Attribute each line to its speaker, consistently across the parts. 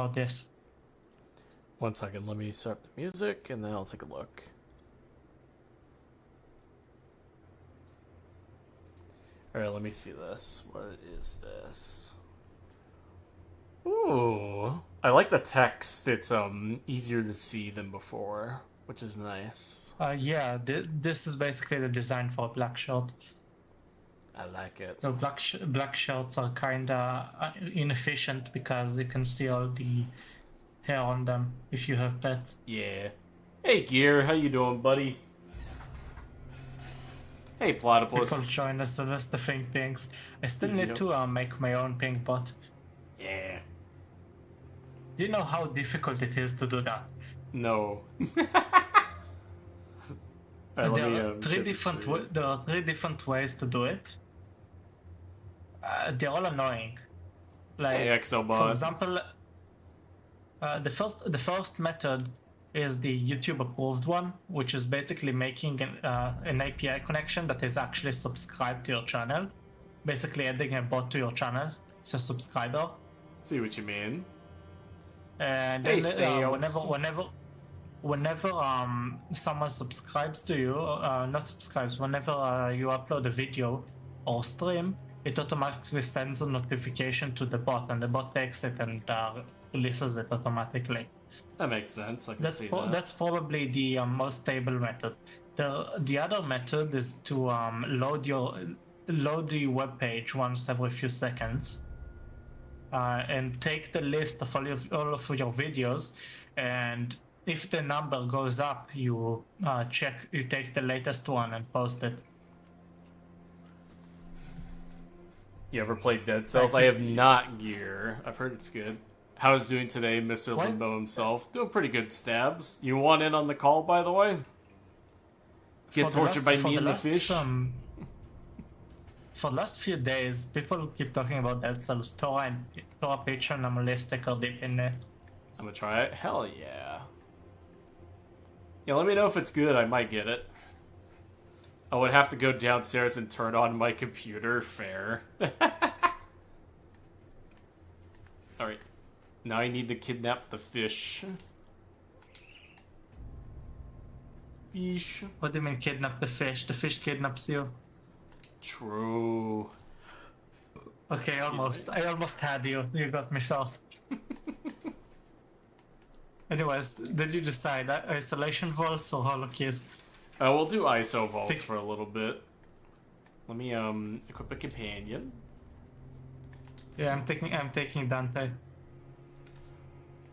Speaker 1: about this.
Speaker 2: 1 second, let me start the music and then I'll take a look. Alright, let me see this. What is this? Ooh, I like the text. It's easier to see than before, which is nice.
Speaker 1: Yeah, this is basically the design for a black shirt.
Speaker 2: I like it.
Speaker 1: So black shirts are kinda inefficient because you can see all the hair on them if you have pets.
Speaker 2: Yeah. Hey, Gear, how you doing, buddy? Hey, Platypus.
Speaker 1: People join us, so that's the pink pinks. I still need to make my own pink bot.
Speaker 2: Yeah.
Speaker 1: Do you know how difficult it is to do that?
Speaker 2: No. Right,
Speaker 1: There are three different ways to do it. They're all annoying. Like,
Speaker 2: hey, Exobot.
Speaker 1: for example, the first method is the YouTube approved one, which is basically making an API connection that is actually subscribed to your channel. Basically adding a bot to your channel, so subscriber.
Speaker 2: See what you mean.
Speaker 1: And
Speaker 2: hey,
Speaker 1: then whenever someone subscribes to you, not subscribes, whenever you upload a video or stream, it automatically sends a notification to the bot, and the bot takes it and releases it automatically.
Speaker 2: That makes sense. I can see that.
Speaker 1: That's probably the most stable method. The other method is to load the web page once every few seconds, and take the list of all of your videos, and if the number goes up, you take the latest one and post it.
Speaker 2: You ever played Dead Cells? I have not, Gear. I've heard it's good. How is doing today, Mr.
Speaker 1: What?
Speaker 2: Limbo himself? Doing pretty good, Stabs. You want in on the call, by the way? Get tortured by me and the fish?
Speaker 1: For the last few days, people keep talking about Dead Cells. Throw a picture and I'm listic or deep in there.
Speaker 2: I'm gonna try it. Hell yeah. Yeah, let me know if it's good. I might get it. I would have to go downstairs and turn on my computer. Fair. Alright. Now I need to kidnap the fish. Fish.
Speaker 1: What do you mean kidnap the fish? The fish kidnaps you.
Speaker 2: True.
Speaker 1: Okay, I almost had you. You got me first. Anyways, did you decide isolation vaults or holokeys?
Speaker 2: We'll do ISO vaults for a little bit. Let me equip a companion.
Speaker 1: Yeah, I'm taking Dante.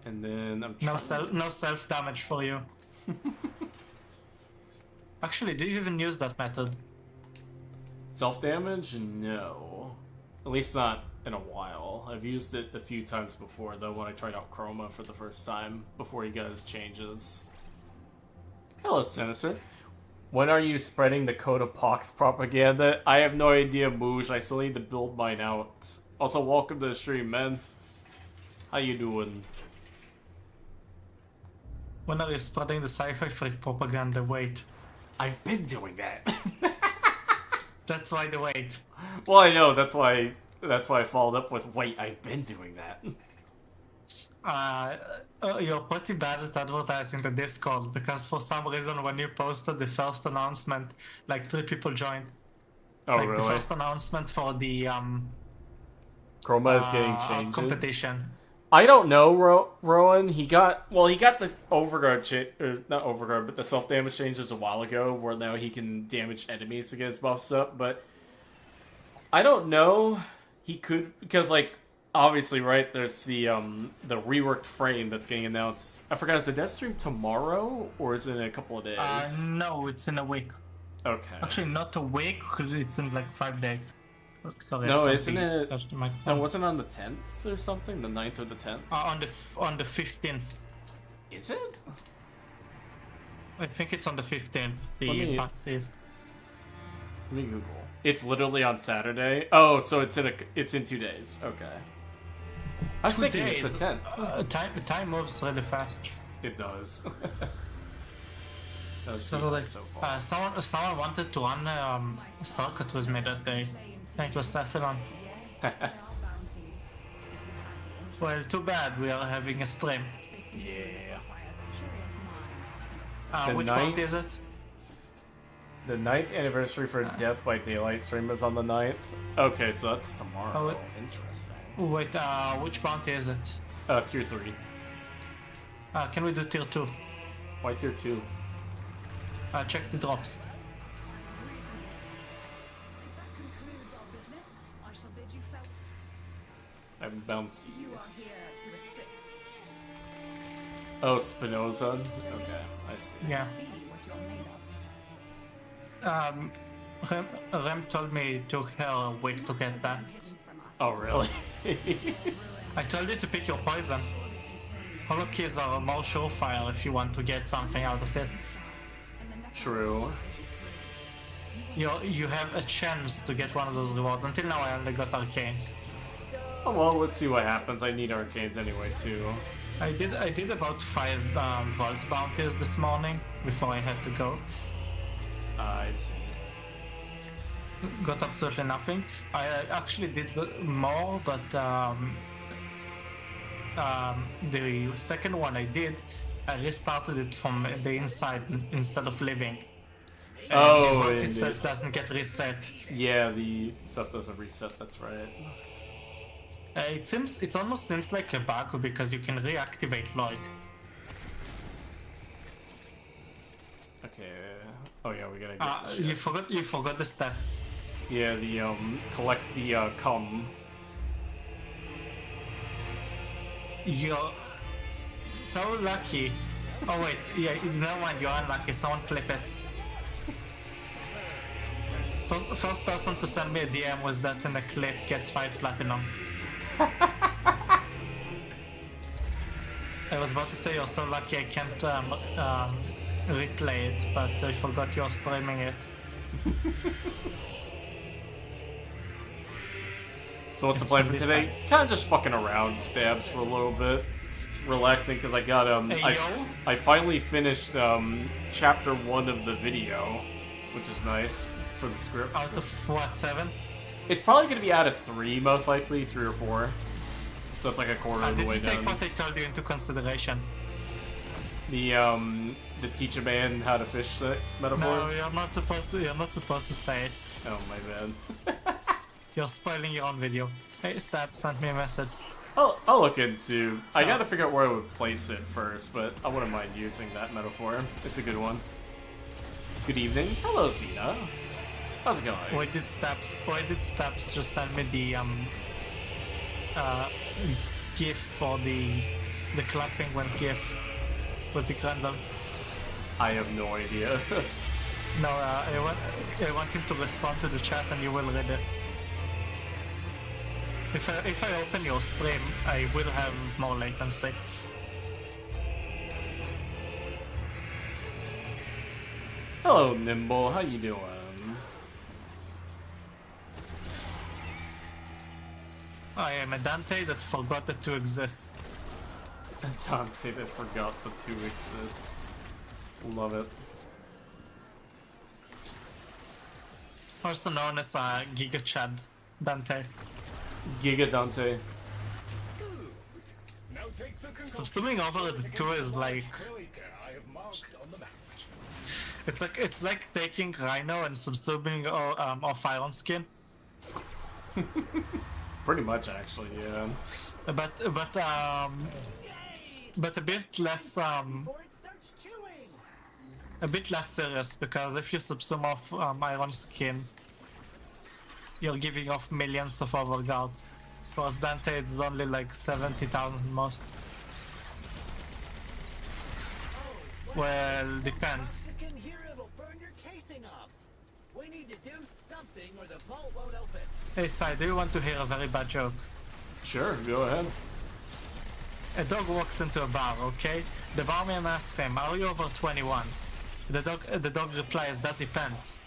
Speaker 2: And then I'm
Speaker 1: no self damage for you. Actually, do you even use that method?
Speaker 2: Self damage? No. At least not in a while. I've used it a few times before, though, when I tried out Chroma for the first time, before he got his changes. Hello, Sinister. When are you spreading the code of pox propaganda? I have no idea, Moosh. I still need to build mine out. Also, welcome to the stream, man. How you doing?
Speaker 1: When are you spreading the sci-fi freak propaganda? Wait.
Speaker 2: I've been doing that.
Speaker 1: That's why the wait.
Speaker 2: Well, I know. That's why I followed up with, wait, I've been doing that.
Speaker 1: You're pretty bad at advertising the Discord, because for some reason when you posted the first announcement, like 3 people joined.
Speaker 2: Oh,
Speaker 1: like
Speaker 2: really?
Speaker 1: The first announcement for the
Speaker 2: Chroma is getting changes.
Speaker 1: competition.
Speaker 2: I don't know, Rowan. He got the overguard not overguard, but the self damage changes a while ago, where now he can damage enemies to get his buffs up. But I don't know. He could, because like obviously, right? There's the reworked frame that's getting announced. I forgot, is the dev stream tomorrow or is it in a couple of days?
Speaker 1: No, it's in a week.
Speaker 2: Okay.
Speaker 1: Actually, not a week. It's in like 5 days. Sorry.
Speaker 2: No, isn't it?
Speaker 1: No,
Speaker 2: wasn't it on the 10th or something? The 9th or the 10th?
Speaker 1: On the 15th.
Speaker 2: Is it?
Speaker 1: I think it's on the 15th. The PAX is.
Speaker 2: Let me Google. It's literally on Saturday. Oh, so it's in 2 days. Okay. I was thinking it's the 10th.
Speaker 1: Time moves really fast.
Speaker 2: It does.
Speaker 1: So like, someone wanted to run circuit with me that day. Thank you, Saffron. Well, too bad we are having a stream.
Speaker 2: Yeah. The
Speaker 1: Which
Speaker 2: ninth-
Speaker 1: month is it?
Speaker 2: The 9th anniversary for Death by Daylight stream is on the 9th. Okay, so that's tomorrow.
Speaker 1: Oh,
Speaker 2: Interesting.
Speaker 1: Wait, which bounty is it?
Speaker 2: Tier 3.
Speaker 1: Can we do tier 2?
Speaker 2: Why tier 2?
Speaker 1: Check the drops.
Speaker 2: I'm bounties. Oh, Spinoza? Okay, I see.
Speaker 1: Yeah. Rem told me it took her a week to get that.
Speaker 2: Oh, really?
Speaker 1: I told you to pick your poison. Hollow keys are more surefire if you want to get something out of it.
Speaker 2: True.
Speaker 1: You have a chance to get one of those rewards. Until now I only got arcanes.
Speaker 2: Oh, well, let's see what happens. I need arcades anyway, too.
Speaker 1: I did about 5 vault bounties this morning before I had to go.
Speaker 2: I see.
Speaker 1: Got absolutely nothing. I actually did more, but the second one I did, I restarted it from the inside instead of leaving. And
Speaker 2: Oh,
Speaker 1: the vault
Speaker 2: indeed.
Speaker 1: itself doesn't get reset.
Speaker 2: Yeah, the stuff doesn't reset, that's right.
Speaker 1: It almost seems like a bug because you can reactivate Lloyd.
Speaker 2: Okay. Oh yeah, we gotta get the shit.
Speaker 1: You forgot the step.
Speaker 2: Yeah, the collect the cum.
Speaker 1: You're so lucky. Oh wait, yeah, never mind, you're unlucky. Someone clip it. First person to send me a DM was that in a clip gets 5 platinum. I was about to say you're so lucky I can't replay it, but I forgot you're streaming it.
Speaker 2: So what's the
Speaker 1: It's
Speaker 2: plan
Speaker 1: for
Speaker 2: for
Speaker 1: this
Speaker 2: today?
Speaker 1: time.
Speaker 2: Kind of just fucking around stabs for a little bit. Relaxing because I got
Speaker 1: Hey, yo.
Speaker 2: I finally finished chapter 1 of the video, which is nice for the script.
Speaker 1: Out of what, 7?
Speaker 2: It's probably gonna be out of 3, most likely 3 or 4. So it's like a quarter of the
Speaker 1: Did
Speaker 2: way
Speaker 1: you take
Speaker 2: down.
Speaker 1: what I told you into consideration?
Speaker 2: The teach a man how to fish metaphor.
Speaker 1: No, you're not supposed to. You're not supposed to say it.
Speaker 2: Oh my bad.
Speaker 1: You're spoiling your own video. Hey, Stab sent me a message.
Speaker 2: I'll look into. I gotta figure out where I would place it first, but I wouldn't mind using that metaphor. It's a good one. Good evening. Hello, Zena. How's it going?
Speaker 1: Why did Stabs just send me the GIF for the clapping when GIF was the Grendel?
Speaker 2: I have no idea.
Speaker 1: No, I want him to respond to the chat and you will read it. If I open your stream, I will have more latency.
Speaker 2: Hello, Nimble. How you doing?
Speaker 1: I am a Dante that forgot it to exist.
Speaker 2: Dante that forgot the 2 exists. Love it.
Speaker 1: Also known as Giga Chad Dante.
Speaker 2: Giga Dante.
Speaker 1: Subsuming over the 2 is like... It's like taking Rhino and subsuming off Iron Skin.
Speaker 2: Pretty much, actually, yeah.
Speaker 1: But a bit less serious, because if you subsume off Iron Skin, you're giving off millions of overguard. Whereas Dante is only like 70,000 most. Well, depends. Hey Sai, do you want to hear a very bad joke?
Speaker 2: Sure, go ahead.
Speaker 1: A dog walks into a bar, okay? The barman asks him, "Are you over 21?" The dog replies, "That depends."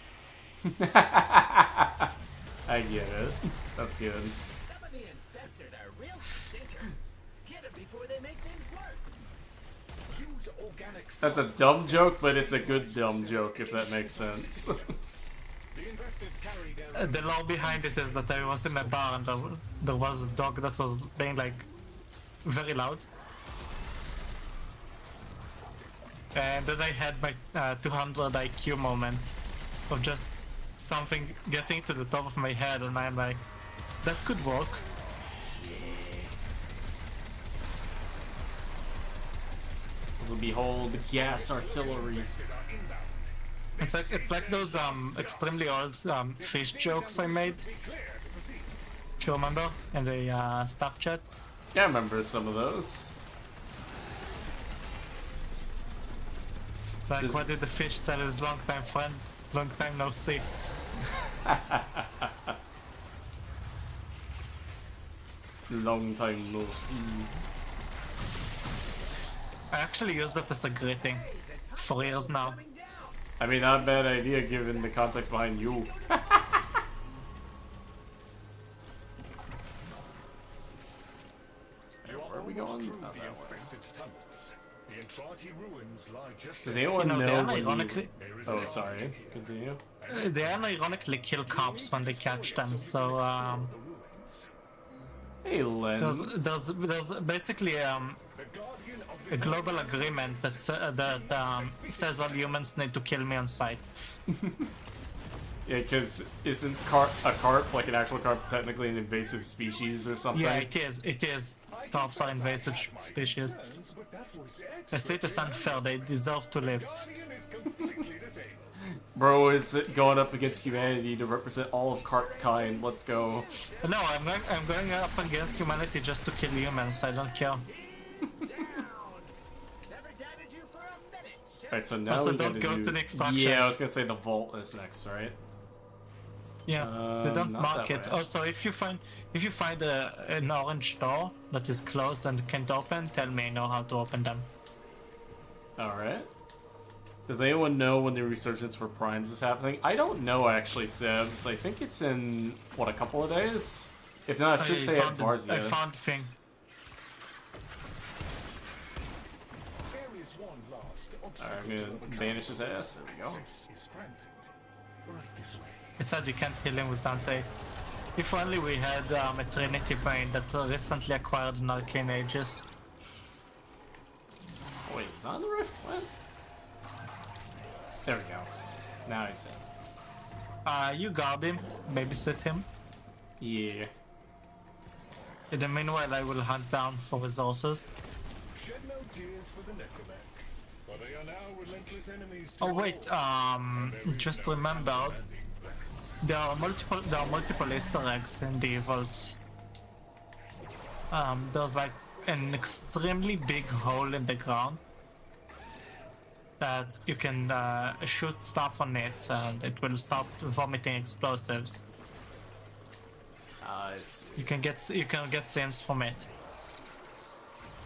Speaker 2: I get it. That's good.
Speaker 3: Some of the infestors are real stinkers. Get them before they make things worse. Use organic
Speaker 2: That's a dumb joke, but it's a good dumb joke, if that makes sense.
Speaker 3: The infested carry their
Speaker 1: The lore behind it is that I was in a bar and there was a dog that was being like very loud. And then I had my 200 IQ moment of just something getting to the top of my head, and I'm like, that could work.
Speaker 2: Behold, gas artillery.
Speaker 1: It's like those extremely old fish jokes I made. Do you remember in the staff chat?
Speaker 2: Yeah, I remember some of those.
Speaker 1: Like, what did the fish tell his longtime friend? Long time no see.
Speaker 2: Long time no see.
Speaker 1: I actually used it as a greeting for years now.
Speaker 2: I mean, not a bad idea given the context behind you. Where are we going? Oh, that way. Does anyone
Speaker 1: You know, they
Speaker 2: know
Speaker 1: are
Speaker 2: when
Speaker 1: ironically,
Speaker 2: Oh, sorry. Continue.
Speaker 1: they ironically kill cops when they catch them. So
Speaker 2: Hey, Lens.
Speaker 1: there's basically a global agreement that says all humans need to kill me on sight.
Speaker 2: Yeah, because isn't a carp, like an actual carp, technically an invasive species or something?
Speaker 1: Yeah, it is. It is. Carps are invasive species. I say it's unfair. They deserve to live.
Speaker 2: Bro, it's going up against humanity to represent all of carp kind. Let's go.
Speaker 1: No, I'm going up against humanity just to kill humans. I don't care.
Speaker 2: Alright, so now
Speaker 1: Also,
Speaker 2: we
Speaker 1: don't
Speaker 2: gotta
Speaker 1: go
Speaker 2: do...
Speaker 1: to the extraction.
Speaker 2: Yeah, I was gonna say the vault is next, right?
Speaker 1: Yeah, they don't
Speaker 2: not
Speaker 1: mark
Speaker 2: that
Speaker 1: it.
Speaker 2: way.
Speaker 1: Also, if you find an orange door that is closed and can't open, tell me. I know how to open them.
Speaker 2: Alright. Does anyone know when the resurgence for primes is happening? I don't know actually, Sebs. I think it's in, what, a couple of days? If not, it should say at Varzia.
Speaker 1: I found the thing.
Speaker 2: Alright, I'm gonna banish his ass. There we go.
Speaker 1: It said you can't kill him with Dante. If only we had a Trinity brain that recently acquired an Arcane Aegis.
Speaker 2: Oh, wait, is that on the rift? What? There we go. Now I see.
Speaker 1: You guard him, babysit him.
Speaker 2: Yeah.
Speaker 1: In the meanwhile, I will hunt down for resources.
Speaker 4: Shed no tears for the necromanc, for they are now relentless enemies to
Speaker 1: Oh wait, just remembered, there are multiple Easter eggs in the vaults. There's like an extremely big hole in the ground that you can shoot stuff on it, and it will start vomiting explosives.
Speaker 2: Nice.
Speaker 1: You can get scenes from it.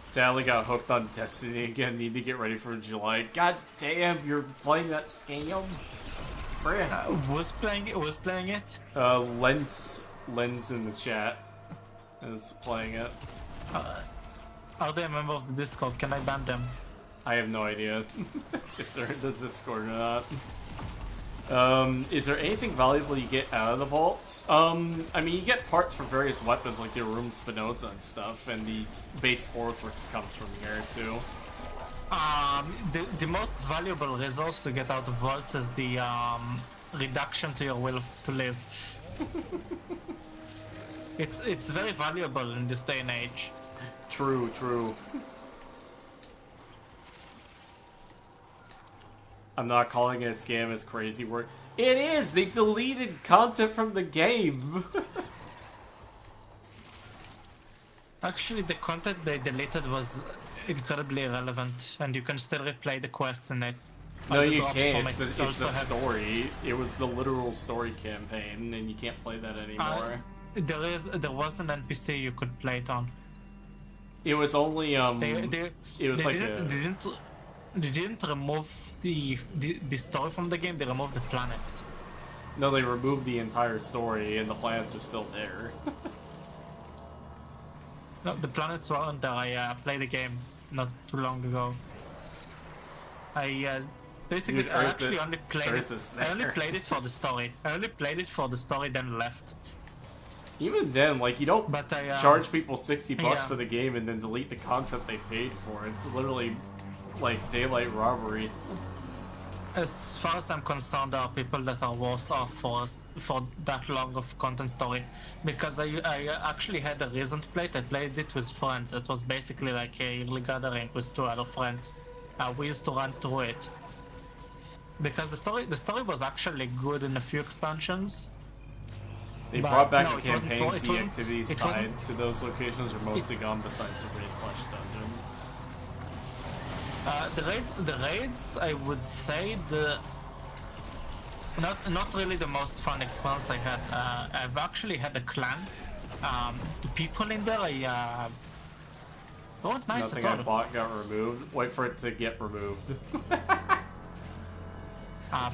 Speaker 2: Sadly got hooked on Destiny again. Need to get ready for July. God damn, you're playing that scam? Bruh.
Speaker 1: Who's playing it?
Speaker 2: Lens in the chat is playing it.
Speaker 1: Are they a member of the Discord? Can I ban them?
Speaker 2: I have no idea if they're in the Discord or not. Is there anything valuable you get out of the vaults? I mean, you get parts for various weapons like the Room Spinoza and stuff, and the base Orthrix comes from here too.
Speaker 1: The most valuable resource to get out of vaults is the reduction to your will to live. It's very valuable in this day and age.
Speaker 2: True, true. I'm not calling it a scam, it's crazy work. It is! They deleted content from the game!
Speaker 1: Actually, the content they deleted was incredibly irrelevant, and you can still replay the quests in it.
Speaker 2: No,
Speaker 1: All the
Speaker 2: you
Speaker 1: drops
Speaker 2: can't.
Speaker 1: from
Speaker 2: It's
Speaker 1: it
Speaker 2: the
Speaker 1: also have-
Speaker 2: story. It was the literal story campaign, and you can't play that anymore.
Speaker 1: There was an NPC you could play it on.
Speaker 2: It was only,
Speaker 1: It was
Speaker 2: like
Speaker 1: they didn't remove the story from the game. They removed the planets.
Speaker 2: No, they removed the entire story, and the planets are still there.
Speaker 1: No, the planets weren't there. I played the game not too long ago. Basically,
Speaker 2: Dude,
Speaker 1: I
Speaker 2: Earth
Speaker 1: actually only played
Speaker 2: Earth
Speaker 1: it.
Speaker 2: is
Speaker 1: I only
Speaker 2: there.
Speaker 1: played it for the story. I only played it for the story, then left.
Speaker 2: Even then, like, you don't
Speaker 1: But I
Speaker 2: charge people $60
Speaker 1: yeah.
Speaker 2: for the game and then delete the content they paid for. It's literally like daylight robbery.
Speaker 1: As far as I'm concerned, there are people that are worse off for that long of content story. Because I actually had a reason to play it. I played it with friends. It was basically like a yearly gathering with 2 other friends. We used to run through it. Because the story was actually good in a few expansions.
Speaker 2: They
Speaker 1: But
Speaker 2: brought back
Speaker 1: no,
Speaker 2: the
Speaker 1: it wasn't-
Speaker 2: campaigns,
Speaker 1: it
Speaker 2: the
Speaker 1: wasn't-
Speaker 2: activities
Speaker 1: it
Speaker 2: side
Speaker 1: wasn't-
Speaker 2: to those locations are mostly gone besides the raid/dungeons.
Speaker 1: The raids, I would say not really the most fun experience I had. I've actually had a clan. The people in there, weren't nice
Speaker 2: Nothing
Speaker 1: at
Speaker 2: I
Speaker 1: all.
Speaker 2: bought got removed. Wait for it to get removed.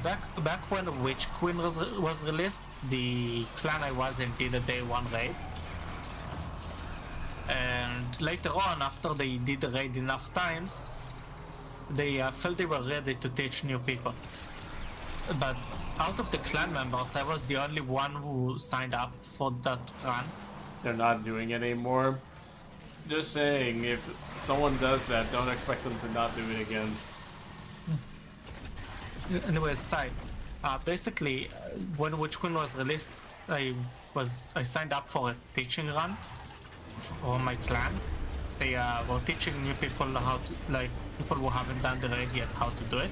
Speaker 1: Back when Witch Queen was released, the clan I was in did a day 1 raid. And later on, after they did the raid enough times, they felt they were ready to teach new people. But out of the clan members, I was the only one who signed up for that run.
Speaker 2: They're not doing it anymore. Just saying, if someone does that, don't expect them to not do it again.
Speaker 1: Anyways, side. Basically, when Witch Queen was released, I signed up for a teaching run for my clan. They were teaching new people how to, like, people who haven't done the raid yet, how to do it.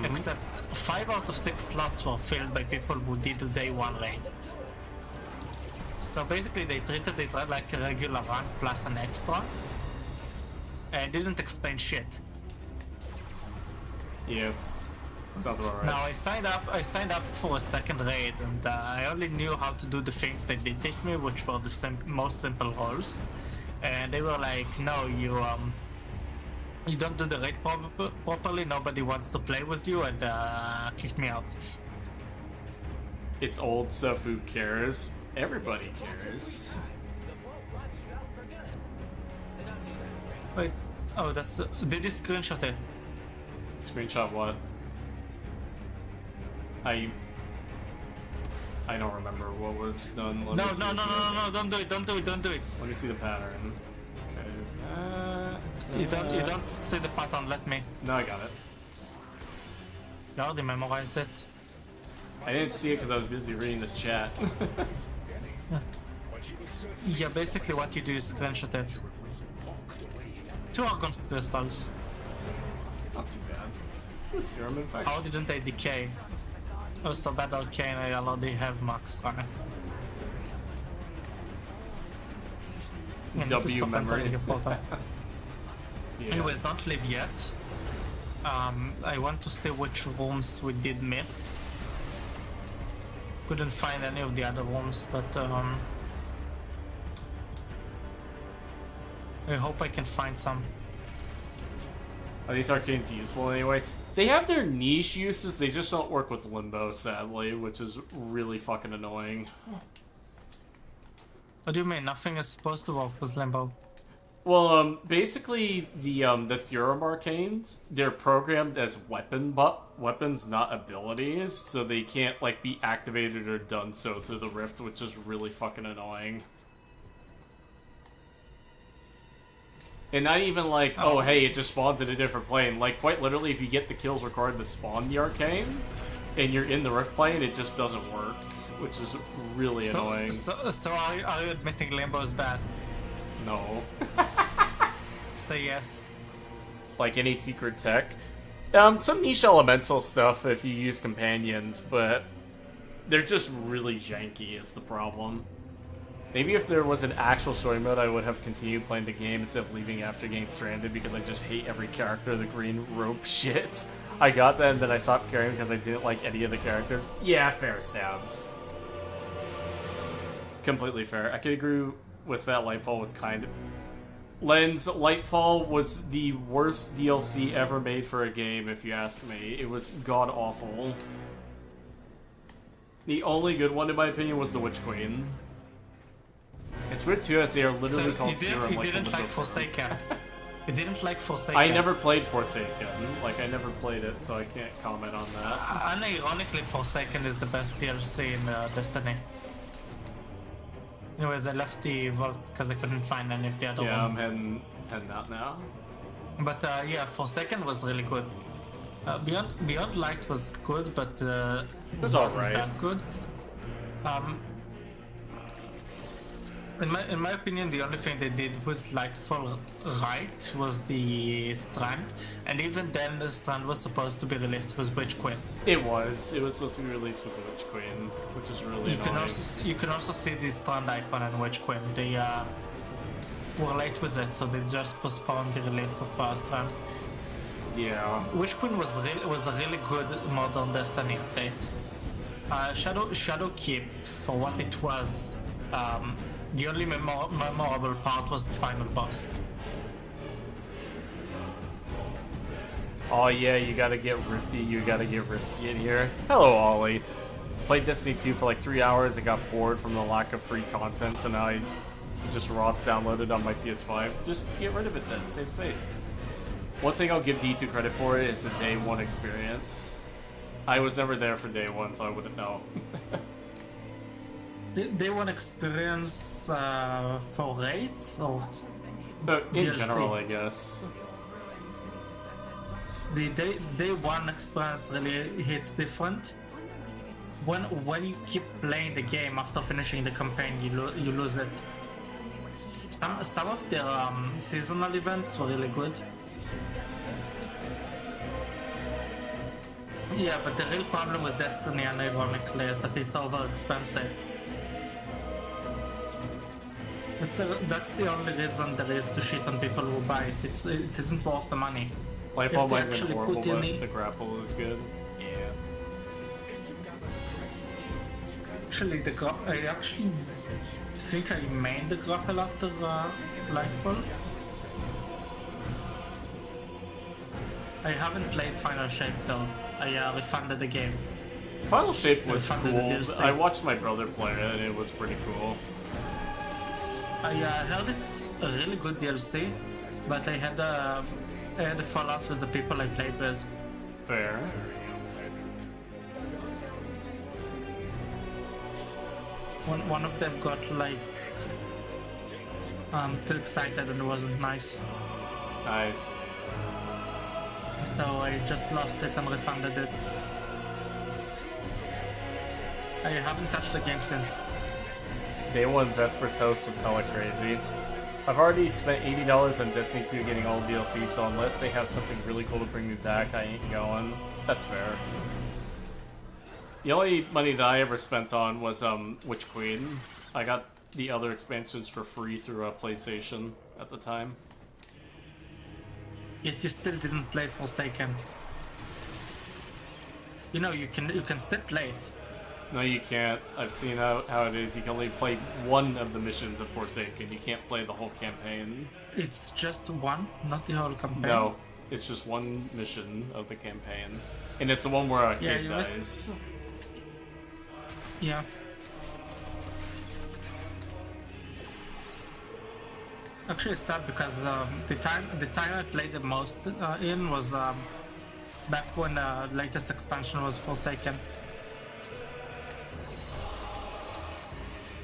Speaker 1: Except 5 out of 6 slots were filled by people who did the day 1 raid. So basically, they treated it like a regular run plus an extra, and didn't explain shit.
Speaker 2: Yeah, sounds about right.
Speaker 1: Now I signed up for a second raid, and I only knew how to do the things that they teach me, which were the most simple roles. And they were like, "No, you don't do the raid properly. Nobody wants to play with you," and kicked me out.
Speaker 2: It's old stuff. Who cares? Everybody cares.
Speaker 1: Wait, oh, that's they just screenshot it.
Speaker 2: Screenshot what? I don't remember what was done. Let me
Speaker 1: No,
Speaker 2: see
Speaker 1: no, no,
Speaker 2: the
Speaker 1: no, no,
Speaker 2: image.
Speaker 1: no! Don't do it! Don't do it! Don't do it!
Speaker 2: Let me see the pattern. Okay.
Speaker 1: You don't see the pattern. Let me.
Speaker 2: No, I got it.
Speaker 1: You already memorized it.
Speaker 2: I didn't see it because I was busy reading the chat.
Speaker 1: Yeah, basically what you do is screenshot it. 2 Argon crystals.
Speaker 2: Not too bad. Serum infection.
Speaker 1: How didn't they decay? Oh, so bad arcane, I already have max running.
Speaker 2: W memory. Yeah.
Speaker 1: Anyways, don't leave yet. I want to see which rooms we did miss. Couldn't find any of the other rooms, but I hope I can find some.
Speaker 2: Are these arcanes useful anyway? They have their niche uses, they just don't work with Limbo, sadly, which is really fucking annoying.
Speaker 1: What do you mean? Nothing is supposed to work with Limbo.
Speaker 2: Well, basically, the Thurum arcanes, they're programmed as weapons, not abilities, so they can't, like, be activated or done so through the Rift, which is really fucking annoying. And not even like, oh hey, it just spawns in a different plane. Like, quite literally, if you get the kills required to spawn the arcane, and you're in the Rift plane, it just doesn't work, which is really annoying.
Speaker 1: So are you admitting Limbo is bad?
Speaker 2: No.
Speaker 1: Say yes.
Speaker 2: Like any secret tech. Some niche elemental stuff if you use companions, but they're just really janky is the problem. Maybe if there was an actual story mode, I would have continued playing the game instead of leaving after getting stranded because I just hate every character, the green rope shit. I got that and then I stopped caring because I didn't like any of the characters. Yeah, fair, Stabs. Completely fair. I could agree with that. Lightfall was kind of... Lens, Lightfall was the worst DLC ever made for a game, if you ask me. It was god-awful. The only good one, in my opinion, was the Witch Queen. It's weird too, as they are literally called Theorem.
Speaker 1: You didn't like Forsaken. You didn't like Forsaken.
Speaker 2: I never played Forsaken. Like, I never played it, so I can't comment on that.
Speaker 1: Unironically, Forsaken is the best DLC in Destiny. Anyways, I left the vault because I couldn't find any of the other
Speaker 2: Yeah,
Speaker 1: one.
Speaker 2: I'm heading out now.
Speaker 1: But yeah, Forsaken was really good. Beyond Light was good, but
Speaker 2: was
Speaker 1: wasn't
Speaker 2: alright.
Speaker 1: that good. In my opinion, the only thing they did with Lightfall right was the Strand, and even then, the Strand was supposed to be released with Witch Queen.
Speaker 2: It was supposed to be released with the Witch Queen, which is really annoying.
Speaker 1: You can also see the Strand icon and Witch Queen. They were late with it, so they just postponed the release of Strand.
Speaker 2: Yeah.
Speaker 1: Witch Queen was a really good modern Destiny update. Shadow Keep, for what it was, the only memorable part was the final boss.
Speaker 2: Oh yeah, you gotta get Rifty in here. Hello, Ollie. Played Destiny 2 for like 3 hours and got bored from the lack of free content, so now I just ROTS downloaded on my PS5. Just get rid of it then, save space. One thing I'll give D2 credit for is the day one experience. I was never there for day one, so I wouldn't know.
Speaker 1: Day one experience for raids or
Speaker 2: But in
Speaker 1: DLC?
Speaker 2: general, I guess.
Speaker 1: the day one experience really hits different. When you keep playing the game after finishing the campaign, you lose it. Some of their seasonal events were really good. Yeah, but the real problem with Destiny, and ironically, is that it's over expensive. That's the only reason there is to shit on people who buy it. It isn't worth the money.
Speaker 2: Lightfall
Speaker 1: If they
Speaker 2: might have been
Speaker 1: actually
Speaker 2: horrible,
Speaker 1: put in
Speaker 2: but the grapple is good. Yeah.
Speaker 1: Actually, I actually think I made the grapple after Lightfall. I haven't played Final Shape though. I refunded the game.
Speaker 2: Final Shape was
Speaker 1: Funded the
Speaker 2: cool.
Speaker 1: DLC.
Speaker 2: I watched my brother play it, and it was pretty cool.
Speaker 1: I heard it's a really good DLC, but I had a fallout with the people I played with.
Speaker 2: Fair.
Speaker 1: One of them got like too excited and it wasn't nice,
Speaker 2: Nice.
Speaker 1: so I just lost it and refunded it. I haven't touched the game since.
Speaker 2: Day one Vesper's house was hella crazy. I've already spent $80 on Destiny 2 getting all DLC, so unless they have something really cool to bring me back, I ain't going. That's fair. The only money that I ever spent on was Witch Queen. I got the other expansions for free through PlayStation at the time.
Speaker 1: Yet you still didn't play Forsaken. You know, you can still play it.
Speaker 2: No, you can't. I've seen how it is. You can only play one of the missions of Forsaken. You can't play the whole campaign.
Speaker 1: It's just one, not the whole campaign.
Speaker 2: No, it's just one mission of the campaign. And it's the one where a kid
Speaker 1: you
Speaker 2: dies.
Speaker 1: missed- Yeah. Actually, it's sad because the time I played the most in was back when the latest expansion was Forsaken.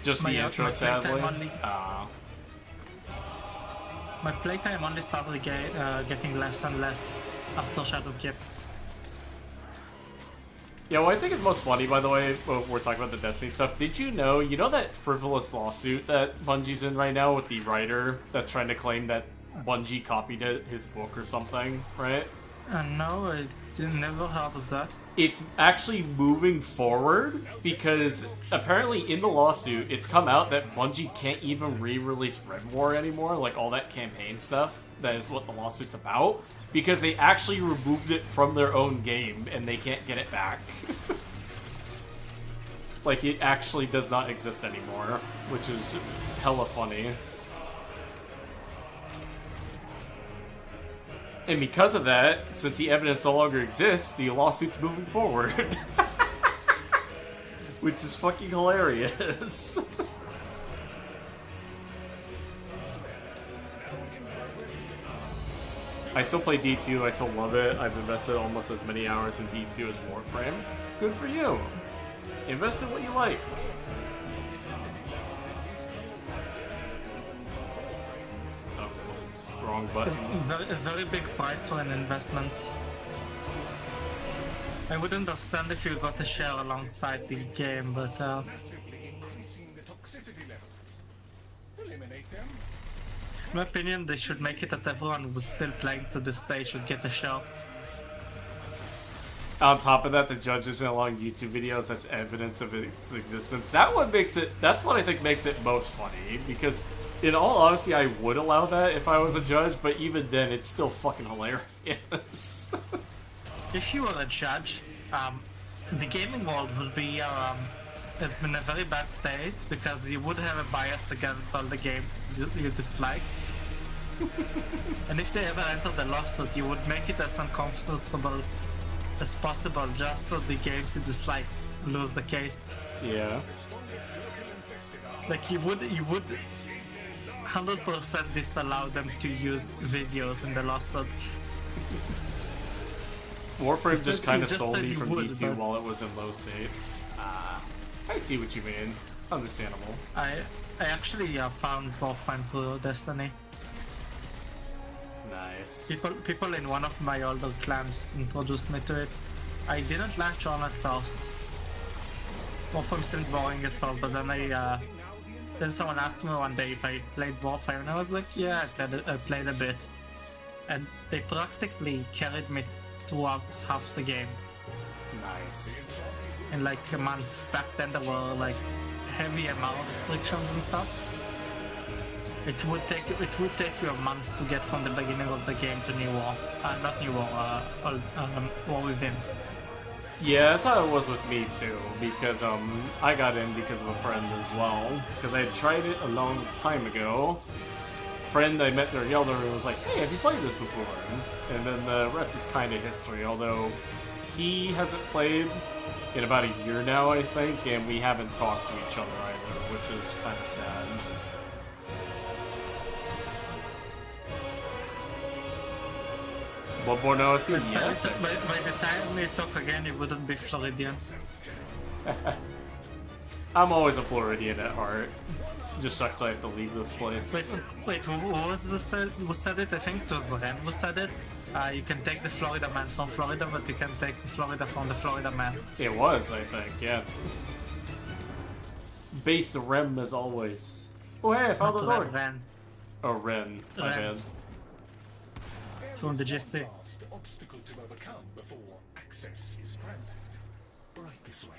Speaker 2: Just the
Speaker 1: My
Speaker 2: intro,
Speaker 1: playtime
Speaker 2: sadly.
Speaker 1: only-
Speaker 2: Ah.
Speaker 1: My playtime only started getting less and less after Shadow Keep.
Speaker 2: Yeah, what I think is most funny, by the way, when we're talking about the Destiny stuff, did you know that frivolous lawsuit that Bungie's in right now with the writer that's trying to claim that Bungie copied his book or something, right?
Speaker 1: No, I never heard of that.
Speaker 2: It's actually moving forward because apparently in the lawsuit, it's come out that Bungie can't even re-release Red War anymore, like all that campaign stuff. That is what the lawsuit's about, because they actually removed it from their own game and they can't get it back. Like, it actually does not exist anymore, which is hella funny. And because of that, since the evidence no longer exists, the lawsuit's moving forward. Which is fucking hilarious. I still play D2, I still love it. I've invested almost as many hours in D2 as Warframe. Good for you. Invest in what you like. wrong button.
Speaker 1: A very big price for an investment. I would understand if you got a share alongside the game, but
Speaker 4: Massively increasing the toxicity levels. Eliminate them.
Speaker 1: in my opinion, they should make it that everyone who's still playing to this day should get a share.
Speaker 2: On top of that, the judges in allowing YouTube videos as evidence of its existence. That's what I think makes it most funny, because in all honesty, I would allow that if I was a judge, but even then, it's still fucking hilarious.
Speaker 1: If you were a judge, the gaming world would be in a very bad state because you would have a bias against all the games you dislike. And if they ever enter the lawsuit, you would make it as uncomfortable as possible just so the games you dislike lose the case.
Speaker 2: Yeah.
Speaker 1: Like you would 100% disallow them to use videos in the lawsuit.
Speaker 2: Warframe just kind of
Speaker 1: just
Speaker 2: sold
Speaker 1: said
Speaker 2: me
Speaker 1: you
Speaker 2: from
Speaker 1: would,
Speaker 2: D2
Speaker 1: but-
Speaker 2: while it was in low states. I see what you mean. Understandable.
Speaker 1: I actually found Warframe through Destiny.
Speaker 2: Nice.
Speaker 1: People in one of my older clans introduced me to it. I didn't latch on at first. Warframe seemed boring at first, but then someone asked me one day if I played Warframe, and I was like, yeah, I played a bit. And they practically carried me throughout half the game.
Speaker 2: Nice.
Speaker 1: In like a month. Back then there were like heavy MR restrictions and stuff. It would take you a month to get from the beginning of the game to New War. Not New War, War Within.
Speaker 2: Yeah, that's how it was with me too, because I got in because of a friend as well, because I had tried it a long time ago. Friend I met in the Elder was like, hey, have you played this before? And then the rest is kind of history, although he hasn't played in about a year now, I think, and we haven't talked to each other either, which is kind of sad. What more now? Yes.
Speaker 1: By the time we talk again, it wouldn't be Floridian.
Speaker 2: I'm always a Floridian at heart. Just sucks I have to leave this place.
Speaker 1: Wait, who was who said it? I think it was Ren who said it. You can take the Florida man from Florida, but you can take the Florida from the Florida man.
Speaker 2: It was, I think, yeah. Base the Rem as always. Oh hey, I found the door.
Speaker 1: Ren
Speaker 2: Oh, Ren. My
Speaker 1: Ren.
Speaker 2: bad.
Speaker 1: From the GC.
Speaker 4: Last obstacle to overcome before access is granted. Right this way.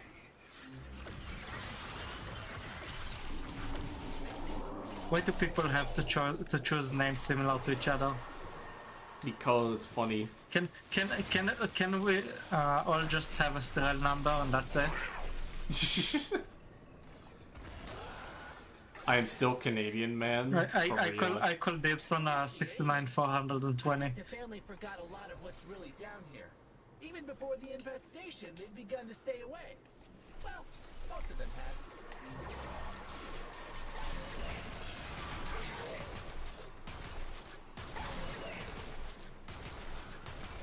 Speaker 1: Why do people have to choose names similar to each other?
Speaker 2: Because it's funny.
Speaker 1: Can we all just have a serial number and that's it?
Speaker 2: I am still Canadian, man.
Speaker 1: I call dibs on 69420.
Speaker 3: The family forgot a lot of what's really down here. Even before the infestation, they'd begun to stay away. Well, most of them had.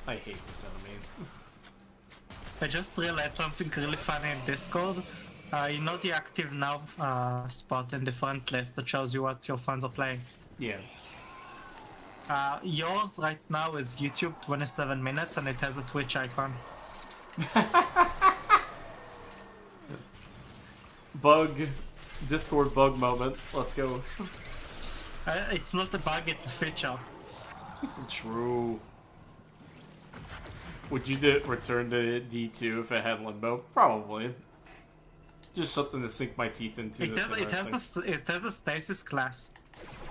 Speaker 2: I hate this enemy.
Speaker 1: I just realized something really funny in Discord. You know the active now spot in the friends list that shows you what your friends are playing.
Speaker 2: Yeah.
Speaker 1: Yours right now is YouTube 27 minutes and it has a Twitch icon.
Speaker 2: Bug. Discord bug moment. Let's go.
Speaker 1: It's not a bug, it's a feature.
Speaker 2: True. Would you return to D2 if it had limbo? Probably. Just something to sink my teeth into.
Speaker 1: It has a stasis class.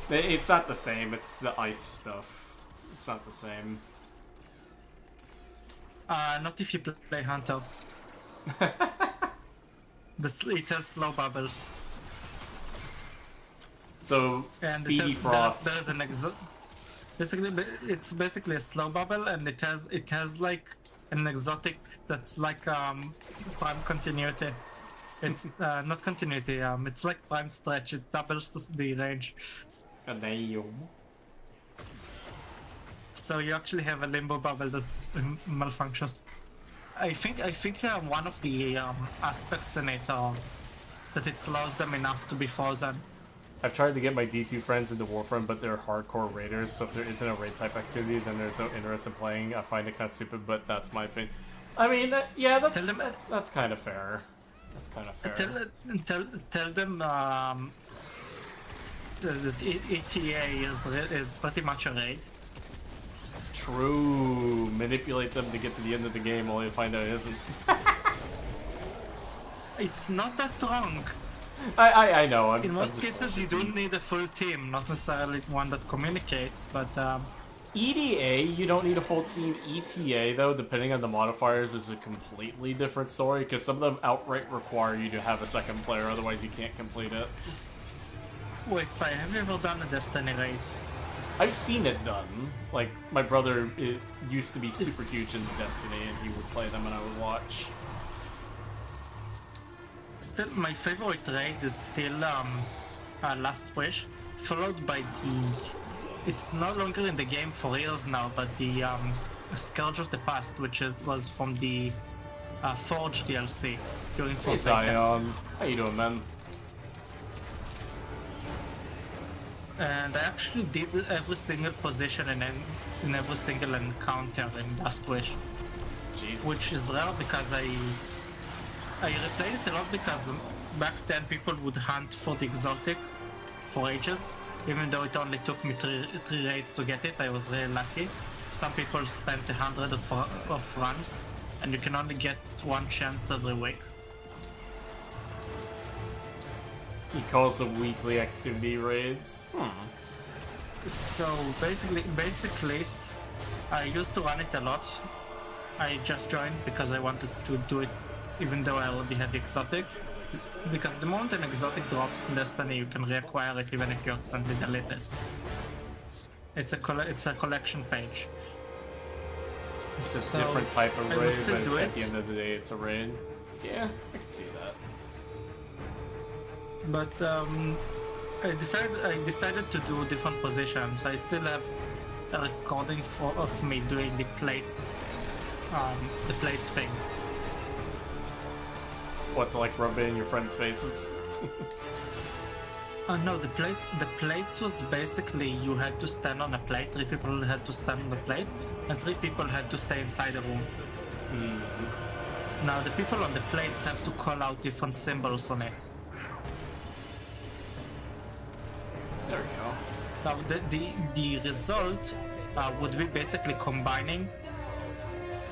Speaker 2: It's not the same. It's the ice stuff. It's not the same.
Speaker 1: Not if you play Hunter. It has slow bubbles.
Speaker 2: So
Speaker 1: And
Speaker 2: Speedy Frost.
Speaker 1: There's an basically, it's basically a slow bubble, and it has like an exotic that's like prime continuity. It's not continuity. It's like prime stretch. It doubles the range.
Speaker 2: Damn.
Speaker 1: So you actually have a limbo bubble that malfunctions. I think one of the aspects in it that it slows them enough to be frozen.
Speaker 2: I've tried to get my D2 friends into Warframe, but they're hardcore raiders, so if there isn't a raid type activity, then there's no interest in playing. I find it kind of stupid, but that's my opinion. I mean, that's kind of fair. That's kind of fair.
Speaker 1: Tell them that ETA is pretty much a raid.
Speaker 2: True. Manipulate them to get to the end of the game, only to find out it isn't.
Speaker 1: It's not that wrong.
Speaker 2: I know.
Speaker 1: In most cases, you don't need a full team, not necessarily one that communicates, but
Speaker 2: EDA, you don't need a full team. ETA, though, depending on the modifiers, is a completely different story, because some of them outright require you to have a second player, otherwise you can't complete it.
Speaker 1: wait, Sai, have you ever done a Destiny raid?
Speaker 2: I've seen it done. Like, my brother used to be super huge into Destiny, and he would play them and I would watch.
Speaker 1: Still, my favorite raid is still Last Wish, followed by the... It's no longer in the game for years now, but the Scourge of the Past, which was from the Forge DLC during
Speaker 2: Hey
Speaker 1: Forsaken.
Speaker 2: Zion, how you doing, man?
Speaker 1: And I actually did every single position in every single encounter in Last Wish,
Speaker 2: Jesus.
Speaker 1: which is rare because I replayed it a lot because back then people would hunt for the exotic for ages. Even though it only took me three raids to get it, I was really lucky. Some people spent 100 of runs, and you can only get one chance every week.
Speaker 2: He calls them weekly activity raids.
Speaker 1: So basically, I used to run it a lot. I just joined because I wanted to do it, even though I already had the exotic. Because the moment an exotic drops in Destiny, you can reacquire it even if you accidentally delete it. It's a collection page.
Speaker 2: It's a
Speaker 1: So,
Speaker 2: different type of
Speaker 1: I would
Speaker 2: raid,
Speaker 1: still
Speaker 2: but
Speaker 1: do
Speaker 2: at
Speaker 1: it.
Speaker 2: the end of the day, it's a raid. Yeah, I can see that.
Speaker 1: But I decided to do different positions. I still have a recording of me doing the plates thing.
Speaker 2: What, to like rub it in your friends' faces?
Speaker 1: No, the plates was basically you had to stand on a plate. 3 people had to stand on the plate, and 3 people had to stay inside the room. Now the people on the plates have to call out different symbols on it.
Speaker 2: There we go.
Speaker 1: Now the result would be basically combining.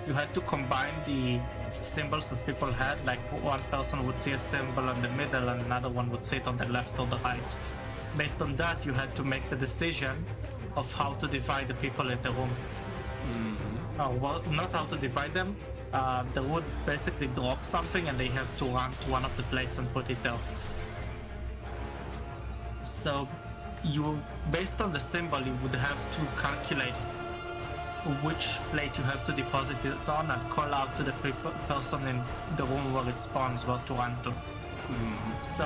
Speaker 1: You had to combine the symbols that people had, like one person would see a symbol in the middle and another one would see it on the left or the right. Based on that, you had to make the decision of how to divide the people in the rooms. Well, not how to divide them. They would basically drop something and they have to run to one of the plates and put it there. So you, based on the symbol, you would have to calculate which plate you have to deposit it on and call out to the person in the room where it spawns where to run to. So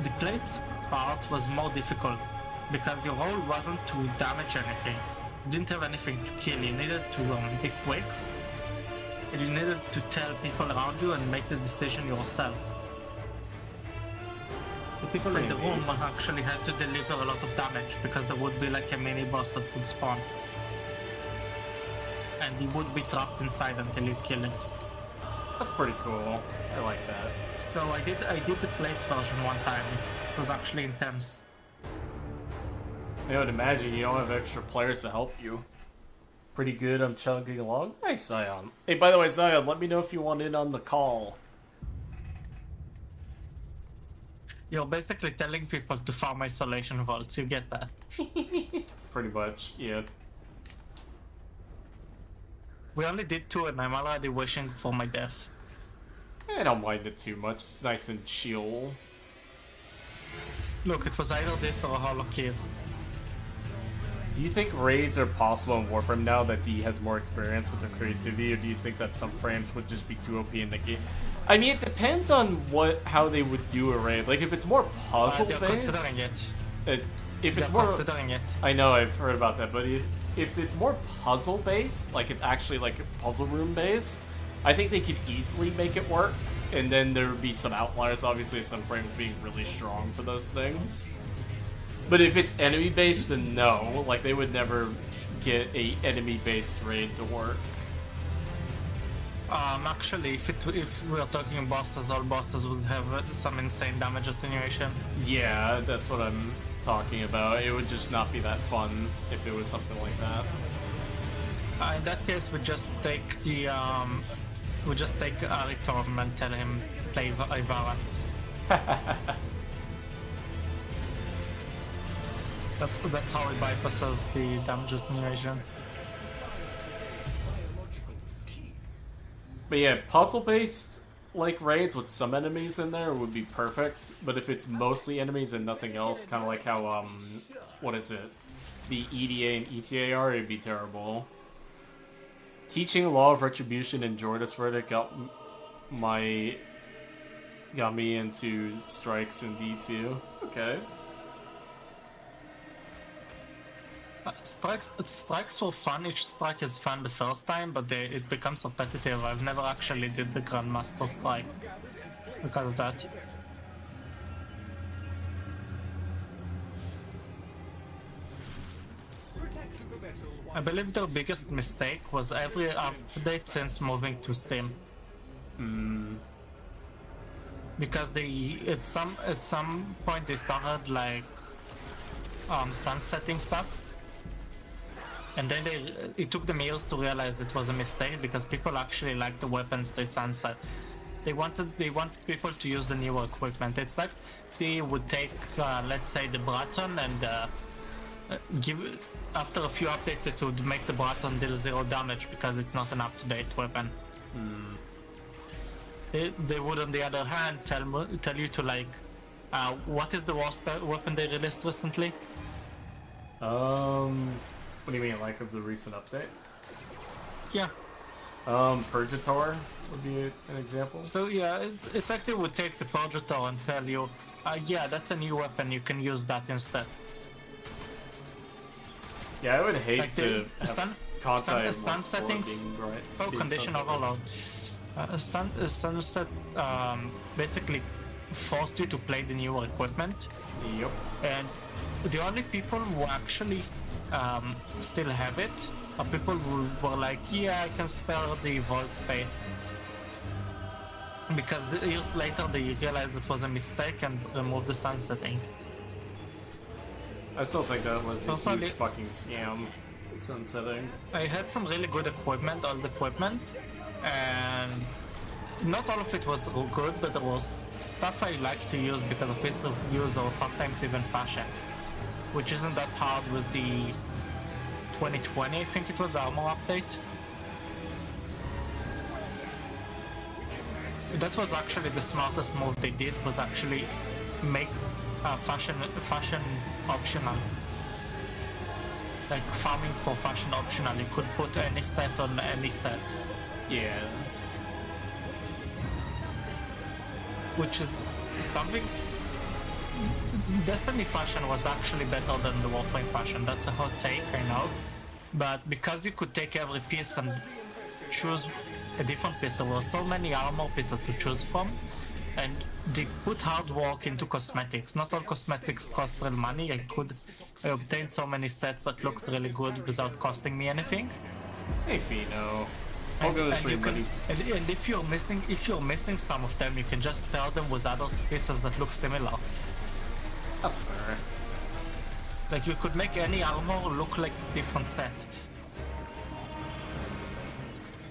Speaker 1: the plates part was more difficult because your role wasn't to damage anything. You didn't have anything to kill. You needed to be quick, and you needed to tell people around you and make the decision yourself. The people in the room actually had to deliver a lot of damage because there would be like a mini boss that would spawn. And he would be trapped inside until you kill it.
Speaker 2: That's pretty cool. I like that.
Speaker 1: So I did the plates version one time. It was actually intense.
Speaker 2: I would imagine you don't have extra players to help you. Pretty good, I'm chugging along. Nice, Zion. Hey, by the way, Zion, let me know if you want in on the call.
Speaker 1: You're basically telling people to farm isolation vaults, you get that?
Speaker 2: Pretty much, yeah.
Speaker 1: We only did 2 and I'm already wishing for my death.
Speaker 2: I don't mind it too much. It's nice and chill.
Speaker 1: Look, it was either this or a Hollow Keys.
Speaker 2: Do you think raids are possible in Warframe now that D has more experience with their creativity, or do you think that some frames would just be too OP in the game? I mean, it depends on how they would do a raid. Like, if it's more puzzle-based...
Speaker 1: They're considering it.
Speaker 2: If it's
Speaker 1: They're
Speaker 2: more...
Speaker 1: considering it.
Speaker 2: I know, I've heard about that, but if it's more puzzle-based, like it's actually like puzzle room-based, I think they could easily make it work. And then there would be some outliers, obviously, some frames being really strong for those things. But if it's enemy based, then no. Like they would never get a enemy based raid to work.
Speaker 1: Actually, if we're talking bosses, all bosses would have some insane damage attenuation.
Speaker 2: Yeah, that's what I'm talking about. It would just not be that fun if it was something like that.
Speaker 1: In that case, we just take the Aritorm and tell him play Ivara. That's how it bypasses the damage attenuation.
Speaker 2: But yeah, puzzle-based like raids with some enemies in there would be perfect. But if it's mostly enemies and nothing else, kind of like how what is it? The EDA and ETA are, it'd be terrible. Teaching Law of Retribution and Jordas Verdict got me into strikes in D2. Okay.
Speaker 1: Strikes were fun. Each strike is fun the first time, but it becomes repetitive. I've never actually did the Grandmaster strike because of that. I believe their biggest mistake was every update since moving to Steam. Because at some point they started like sunsetting stuff. And then it took them years to realize it was a mistake because people actually like the weapons they sunset. They want people to use the newer equipment. It's like they would take, let's say, the Braton and after a few updates it would make the Braton deal 0 damage because it's not an up-to-date weapon. They would, on the other hand, tell you to like, what is the worst weapon they released recently?
Speaker 2: What do you mean, like of the recent update?
Speaker 1: Yeah.
Speaker 2: Purgator would be an example.
Speaker 1: So yeah, it's like they would take the Purgator and tell you, yeah, that's a new weapon, you can use that instead.
Speaker 2: Yeah, I would hate
Speaker 1: like
Speaker 2: to have
Speaker 1: sunsetting. Condition overload. Sunset basically forced you to play the newer equipment.
Speaker 2: Yep.
Speaker 1: And the only people who actually still have it are people who were like, yeah, I can spare the vault space. Because years later they realized it was a mistake and removed the sunsetting.
Speaker 2: I still think that was a
Speaker 1: Personally,
Speaker 2: huge fucking scam, sunsetting.
Speaker 1: I had some really good equipment, old equipment, and not all of it was good, but there was stuff I liked to use because of ease of use or sometimes even fashion, which isn't that hard with the 2020, I think it was, armor update. That was actually the smartest move they did, was actually make fashion optional. Like farming for fashion optional, you could put any set on any set.
Speaker 2: Yeah.
Speaker 1: Which is something... Destiny fashion was actually better than the Warframe fashion. That's a hot take, I know. But because you could take every piece and choose a different piece, there were so many armor pieces to choose from, and they put hard work into cosmetics. Not all cosmetics cost real money. I obtained so many sets that looked really good without costing me anything.
Speaker 2: Hey Fino. I'll go to stream, buddy.
Speaker 1: And if you're missing some of them, you can just pair them with other pieces that look similar.
Speaker 2: That's fair.
Speaker 1: Like you could make any armor look like a different set.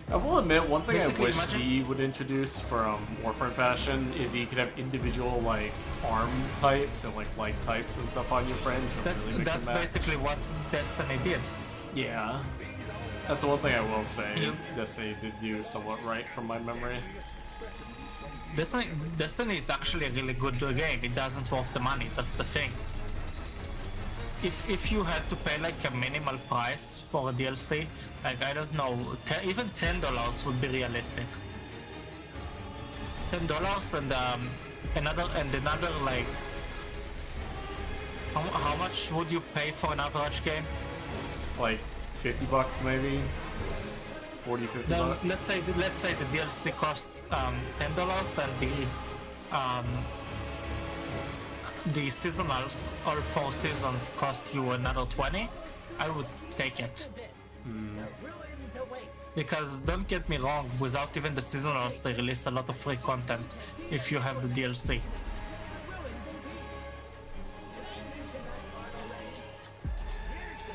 Speaker 2: I will admit, one thing
Speaker 1: Basically,
Speaker 2: I wish he would introduce from Warframe fashion is you could have individual like arm types and like light types and stuff on your frames. So
Speaker 1: That's
Speaker 2: really
Speaker 1: basically what Destiny did.
Speaker 2: Yeah. That's the one thing I will say. Destiny did do somewhat right from my memory.
Speaker 1: Destiny is actually a really good game. It doesn't worth the money. That's the thing. If you had to pay like a minimal price for a DLC, like I don't know, even $10 would be realistic. $10 and another like. How much would you pay for an average game?
Speaker 2: Like $50 maybe. 40, 50 bucks.
Speaker 1: Let's say the DLC cost $10 and the the seasonals, all 4 seasons cost you another 20, I would take it.
Speaker 3: To bits. The ruins await.
Speaker 1: Because don't get me wrong, without even the seasonals, they release a lot of free content if you have the DLC.
Speaker 3: The ruins in peace.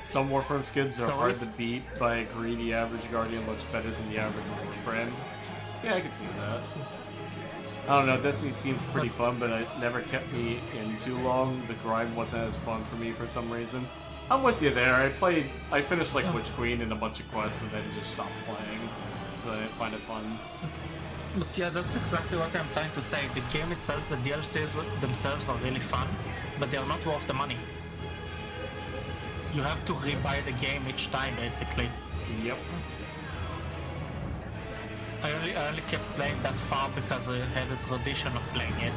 Speaker 2: Some Warframe skins are
Speaker 1: So
Speaker 2: hard
Speaker 1: if-
Speaker 2: to beat, but I agree the average Guardian looks better than the average Warframe. Yeah, I can see that. I don't know, Destiny seems pretty fun, but it never kept me in too long. The grind wasn't as fun for me for some reason. I'm with you there. I finished like Witch Queen and a bunch of quests and then just stopped playing. But I didn't find it fun.
Speaker 1: But yeah, that's exactly what I'm trying to say. The game itself, the DLCs themselves are really fun, but they are not worth the money. You have to rebuy the game each time, basically.
Speaker 2: Yep.
Speaker 1: I only kept playing that far because I had a tradition of playing it.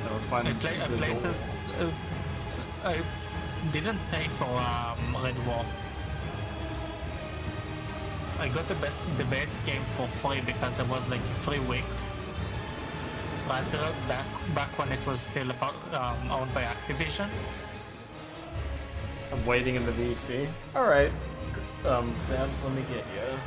Speaker 2: That was fun.
Speaker 1: I places. I didn't pay for Red War. I got the base game for free because there was like a free week. But back when it was still owned by Activision.
Speaker 2: I'm waiting in the VC. Alright. Sam's, let me get you.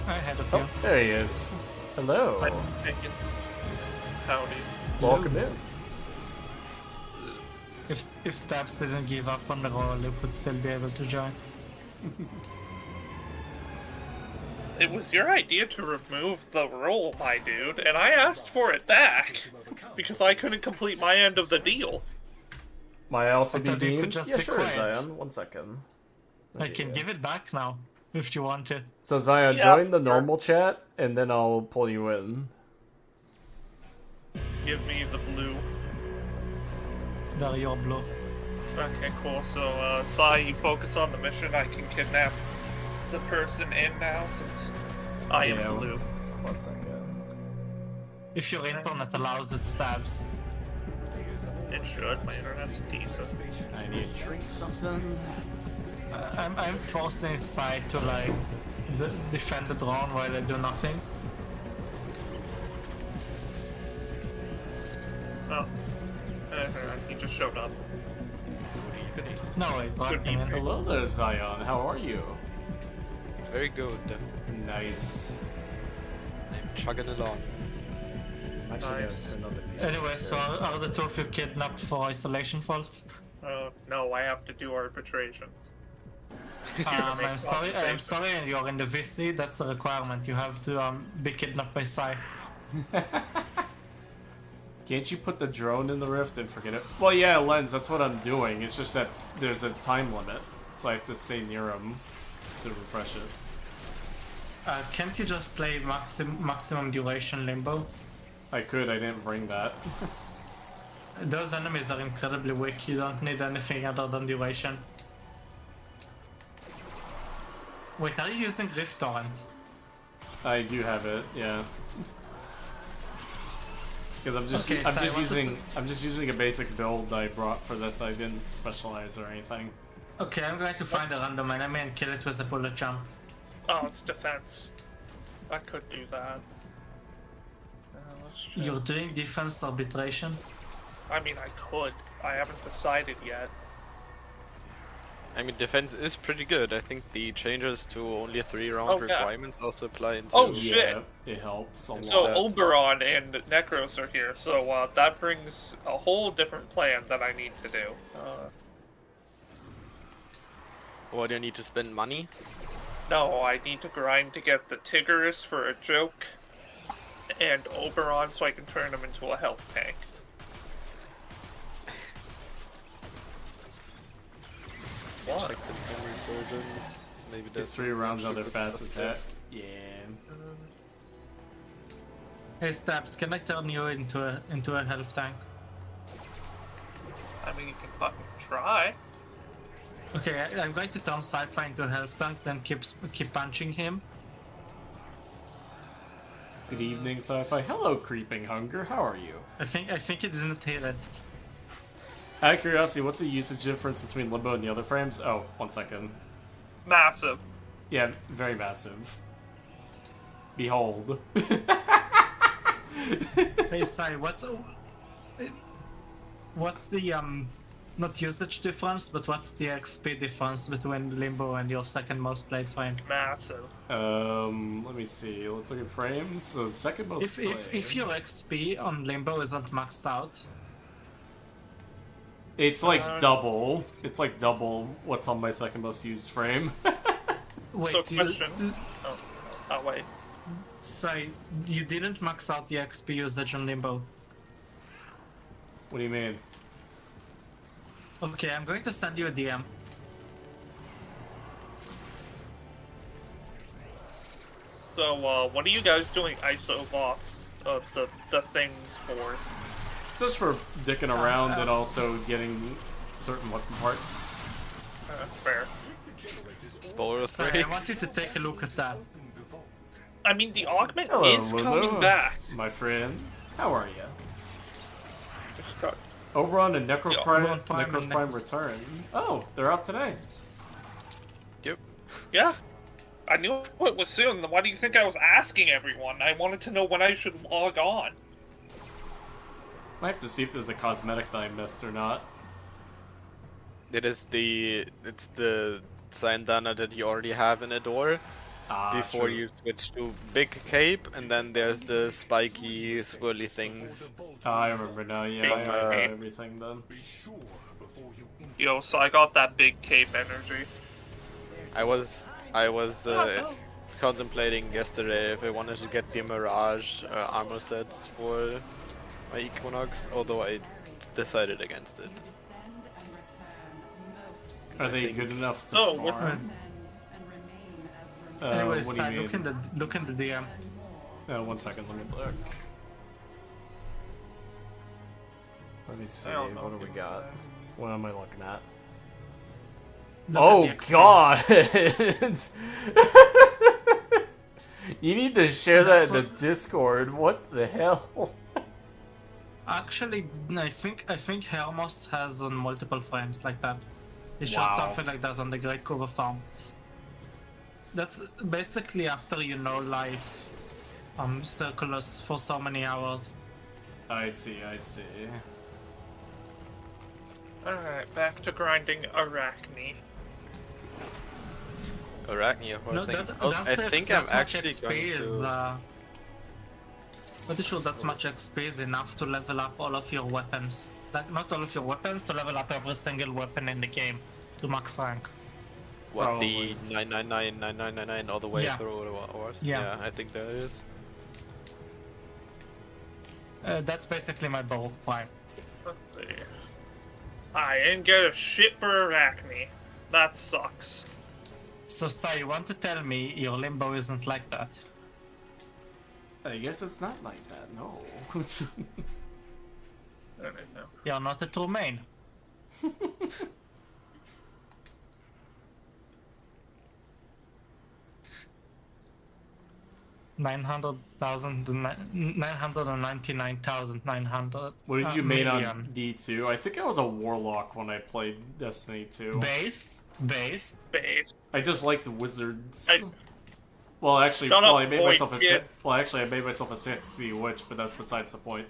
Speaker 1: I had a few.
Speaker 2: Oh, there he is. Hello.
Speaker 5: I think it. Howdy.
Speaker 2: Welcome in.
Speaker 1: If Stabs didn't give up on the role, he would still be able to join.
Speaker 5: It was your idea to remove the role, my dude, and I asked for it back because I couldn't complete my end of the deal.
Speaker 2: My also
Speaker 1: I
Speaker 2: be
Speaker 1: thought you could
Speaker 2: deemed?
Speaker 1: just
Speaker 2: Yeah,
Speaker 1: be
Speaker 2: sure,
Speaker 1: quiet.
Speaker 2: Zion. 1 second.
Speaker 1: I can give it back now, if you want it.
Speaker 2: So Zion,
Speaker 5: Yeah,
Speaker 2: join the
Speaker 5: sure.
Speaker 2: normal chat, and then I'll pull you in.
Speaker 5: Give me the blue.
Speaker 1: There, you're blue.
Speaker 5: Okay, cool. So, Sai, you focus on the mission. I can kidnap the person in now since I am
Speaker 2: Yeah.
Speaker 5: blue.
Speaker 2: 1 second.
Speaker 1: If your internet allows it, Stabs.
Speaker 5: It should. My internet's decent.
Speaker 2: I need to drink something.
Speaker 1: I'm forcing Sai to like defend the drone while I do nothing.
Speaker 5: Oh. He just showed up.
Speaker 1: No, wait, brought
Speaker 5: Good
Speaker 1: him in.
Speaker 5: evening.
Speaker 2: Hello there, Zion. How are you?
Speaker 6: Very good.
Speaker 2: Nice.
Speaker 6: I'm chugging along.
Speaker 2: Actually,
Speaker 5: Nice.
Speaker 2: turn on the music
Speaker 1: Anyway, so
Speaker 2: first.
Speaker 1: are the two of you kidnapped for isolation faults?
Speaker 5: No, I have to do arbitrations.
Speaker 1: I'm sorry, and you're in the VC, that's a requirement. You have to be kidnapped by Sai.
Speaker 2: Can't you put the drone in the rift and forget it? Well, yeah, Lens, that's what I'm doing. It's just that there's a time limit, so I have to stay near him to refresh it.
Speaker 1: Can't you just play maximum duration Limbo?
Speaker 2: I could, I didn't bring that.
Speaker 1: Those enemies are incredibly weak, you don't need anything other than duration. Wait, are you using Rift Torrent?
Speaker 2: I do have it, yeah. Because
Speaker 1: Okay, Sai,
Speaker 2: I'm just using a basic build I brought for this. I didn't specialize or anything.
Speaker 1: Okay, I'm going to find a random enemy and kill it with a bullet jump.
Speaker 5: Oh, it's defense. I could do that. Let's check.
Speaker 1: You're doing defense arbitration?
Speaker 5: I mean, I could. I haven't decided yet.
Speaker 6: I mean, defense is pretty good. I think the changes to only 3-round
Speaker 5: Oh, yeah.
Speaker 6: requirements also apply into.
Speaker 5: Oh, shit.
Speaker 2: Yeah, it helps a lot.
Speaker 5: So
Speaker 6: that.
Speaker 5: Oberon and Necros are here, so that brings a whole different plan that I need to do.
Speaker 6: Or do you need to spend money?
Speaker 5: No, I need to grind to get the Tigris for a joke, and Oberon so I can turn him into a health tank. What?
Speaker 6: Check the memory surgeons. Maybe
Speaker 2: Get
Speaker 6: there's
Speaker 2: 3 rounds on their
Speaker 6: good
Speaker 2: fast
Speaker 6: stuff
Speaker 2: attack. Yeah.
Speaker 1: Hey Stabs, can I turn you into a health tank?
Speaker 5: I mean, you can fucking try.
Speaker 1: Okay, I'm going to turn Sci-Fi into a health tank, then keep punching him.
Speaker 2: Good evening, Sci-Fi. Hello, Creeping Hunger. How are you?
Speaker 1: I think he didn't hit it.
Speaker 2: Out of curiosity, what's the usage difference between Limbo and the other frames? Oh, 1 second.
Speaker 5: Massive.
Speaker 2: Yeah, very massive. Behold.
Speaker 1: Hey, Sai, what's the not usage difference, but what's the XP difference between Limbo and your second most played frame?
Speaker 5: Massive.
Speaker 2: Let me see. Let's look at frames. So second most
Speaker 1: If
Speaker 2: played.
Speaker 1: your XP on Limbo isn't maxed out,
Speaker 2: It's like double. It's like double what's on my second most used frame.
Speaker 1: wait,
Speaker 5: So question. Oh wait.
Speaker 1: Sai, you didn't max out the XP usage on Limbo.
Speaker 2: What do you mean?
Speaker 1: Okay, I'm going to send you a DM.
Speaker 5: So, what are you guys doing ISO bots of the things for?
Speaker 2: Just for dicking around and also getting certain weapon parts.
Speaker 5: Fair.
Speaker 6: Spoiler
Speaker 1: Sai, I want you to take a look at that.
Speaker 5: I mean, the augment
Speaker 2: Hello,
Speaker 5: is coming
Speaker 2: Lulu.
Speaker 5: back.
Speaker 2: My friend. How are you?
Speaker 5: Just got-
Speaker 2: Oberon and
Speaker 1: Oberon Prime and
Speaker 2: Necros
Speaker 1: Necros.
Speaker 2: return. Oh, they're out today.
Speaker 6: Yep.
Speaker 5: Yeah. I knew it was soon. Why do you think I was asking everyone? I wanted to know when I should log on.
Speaker 2: I have to see if there's a cosmetic that I missed or not.
Speaker 6: It's the Sandana that you already have in a door before
Speaker 2: True.
Speaker 6: you switch to big cape, and then there's the spiky swirly things.
Speaker 2: I remember now, yeah, I have everything then.
Speaker 4: Be sure before you
Speaker 5: Yo, so I got that big cape energy.
Speaker 6: I was contemplating yesterday if I wanted to get the Mirage armor sets for my Equinox, although I decided against it.
Speaker 2: Are
Speaker 6: I
Speaker 2: they
Speaker 6: think-
Speaker 2: good enough to
Speaker 5: So, what-
Speaker 2: farm?
Speaker 1: Anyways,
Speaker 2: What do you
Speaker 1: Sai,
Speaker 2: mean?
Speaker 1: look in the DM.
Speaker 2: 1 second, let me look. Let me see,
Speaker 5: I don't know.
Speaker 2: what do we got? What am I looking at?
Speaker 1: Look
Speaker 2: Oh
Speaker 1: at the XP.
Speaker 2: god! You need to share that
Speaker 1: That's
Speaker 2: in the Discord. What the hell?
Speaker 1: Actually, I think Hermos has on multiple frames like that. He showed
Speaker 2: Wow.
Speaker 1: something like that on the Great Cover Farm. That's basically after you know life, Circulus for so many hours.
Speaker 2: I see, I see.
Speaker 5: Alright, back to grinding Arachne.
Speaker 6: Arachne,
Speaker 1: No,
Speaker 6: I think.
Speaker 1: that
Speaker 6: I think
Speaker 1: that
Speaker 6: I'm
Speaker 1: much
Speaker 6: actually
Speaker 1: XP
Speaker 6: going
Speaker 1: is,
Speaker 6: to.
Speaker 1: pretty sure that much XP is enough to level up all of your weapons. Like, not all of your weapons, to level up every single weapon in the game to max rank.
Speaker 6: What,
Speaker 2: Probably.
Speaker 6: the 999 all the way
Speaker 1: Yeah.
Speaker 6: through, or what?
Speaker 1: Yeah.
Speaker 6: I think that is.
Speaker 1: That's basically my bulk prime.
Speaker 5: Let's see. I didn't get a shit for Arachne. That sucks.
Speaker 1: So, Sai, you want to tell me your Limbo isn't like that?
Speaker 2: I guess it's not like that, no.
Speaker 5: I don't know.
Speaker 1: You're not a true main. 999,900.
Speaker 2: What did you main on
Speaker 1: million.
Speaker 2: D2? I think I was a warlock when I played Destiny 2.
Speaker 1: Based.
Speaker 5: Base.
Speaker 2: I just like the wizards.
Speaker 5: I-
Speaker 2: Well, actually,
Speaker 5: Shut up,
Speaker 2: I made
Speaker 5: boy,
Speaker 2: myself a
Speaker 5: kid.
Speaker 2: I made myself a sea witch, but that's besides the point.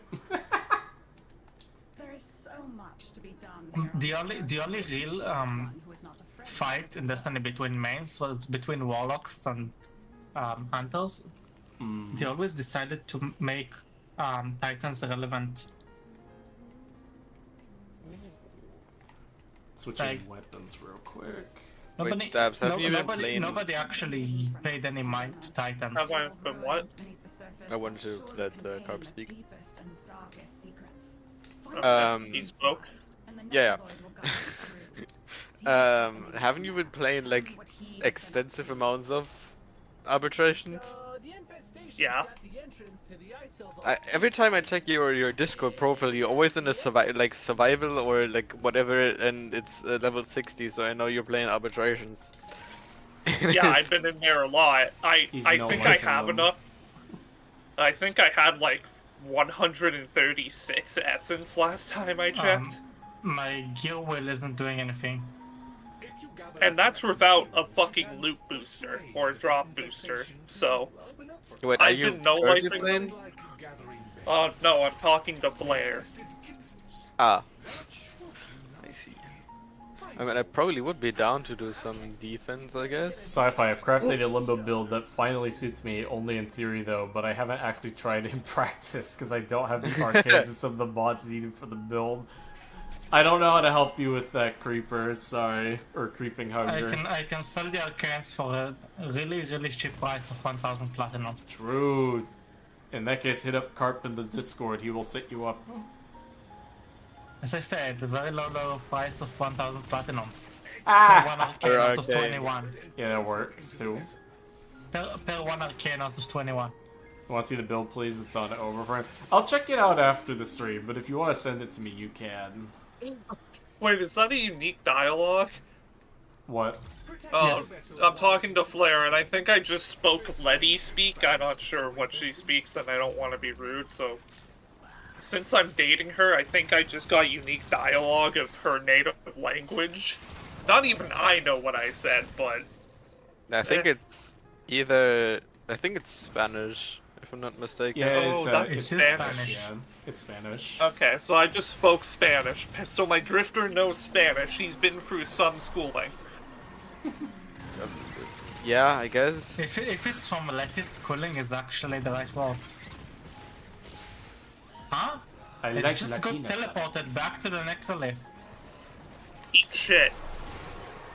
Speaker 7: There is so much to be done.
Speaker 1: The only real fight in Destiny between mains was between warlocks and hunters. They always decided to make titans relevant.
Speaker 2: Switching
Speaker 1: Like-
Speaker 2: weapons real quick.
Speaker 6: Wait, Stabs, have you been playing?
Speaker 1: Nobody actually paid any mind to titans.
Speaker 5: Have I been what?
Speaker 6: I wanted to let Carp speak.
Speaker 5: He spoke.
Speaker 6: Yeah. Haven't you been playing like extensive amounts of arbitrations?
Speaker 3: So the infestation's
Speaker 5: Yeah.
Speaker 3: got the entrance to the ISO vault.
Speaker 6: Every time I check your Discord profile, you're always in a survival or like whatever, and it's level 60, so I know you're playing arbitrations.
Speaker 5: Yeah, I've been in there a lot. I
Speaker 2: He's
Speaker 5: think
Speaker 2: no
Speaker 5: I
Speaker 2: life in
Speaker 5: have
Speaker 2: them.
Speaker 5: enough. I think I had like 136 essence last time I checked.
Speaker 1: My gear wheel isn't doing anything.
Speaker 4: If you
Speaker 5: And that's without a fucking loot booster or a drop booster. So,
Speaker 6: Wait, are
Speaker 5: I've
Speaker 6: you
Speaker 5: been no
Speaker 6: currently
Speaker 5: lifing
Speaker 6: playing?
Speaker 5: no, I'm talking to Blair.
Speaker 6: Ah. I see. I mean, I probably would be down to do some defense, I guess.
Speaker 2: Sci-Fi, I've crafted a limbo build that finally suits me, only in theory though, but I haven't actually tried it in practice because I don't have the arcades and some of the mods needed for the build. I don't know how to help you with that, Creeper, sorry. Or Creeping Hugger.
Speaker 1: I can sell the arcanes for a really cheap price of 1000 platinum.
Speaker 2: True. In that case, hit up Carp in the Discord, he will set you up.
Speaker 1: As I said, the very low price of 1000 platinum.
Speaker 2: Ah!
Speaker 1: Per one arcane
Speaker 6: Per
Speaker 1: out of
Speaker 6: arcane.
Speaker 1: 21.
Speaker 2: Yeah, that works too.
Speaker 1: Per one arcane out of 21.
Speaker 2: You want to see the build, please? It's on Overframe. I'll check it out after the stream, but if you want to send it to me, you can.
Speaker 5: Wait, is that a unique dialogue?
Speaker 2: What?
Speaker 1: Yes.
Speaker 5: I'm talking to Flair, and I think I just spoke Letty speak. I'm not sure what she speaks, and I don't want to be rude, so... Since I'm dating her, I think I just got unique dialogue of her native language. Not even I know what I said, but...
Speaker 6: I think it's either... I think it's Spanish, if I'm not mistaken.
Speaker 2: Yeah,
Speaker 5: Oh,
Speaker 2: it's
Speaker 1: it's
Speaker 2: Spanish.
Speaker 1: Spanish.
Speaker 2: Yeah, it's Spanish.
Speaker 5: Okay, so I just spoke Spanish. So my drifter knows Spanish. He's been through some schooling.
Speaker 6: Yeah, I guess.
Speaker 1: If it's from Letty's, schooling is actually the right word. Huh?
Speaker 2: I
Speaker 1: It
Speaker 2: like
Speaker 1: just
Speaker 2: Latina
Speaker 1: got
Speaker 2: stuff.
Speaker 1: teleported back to the necklace.
Speaker 5: Eat shit.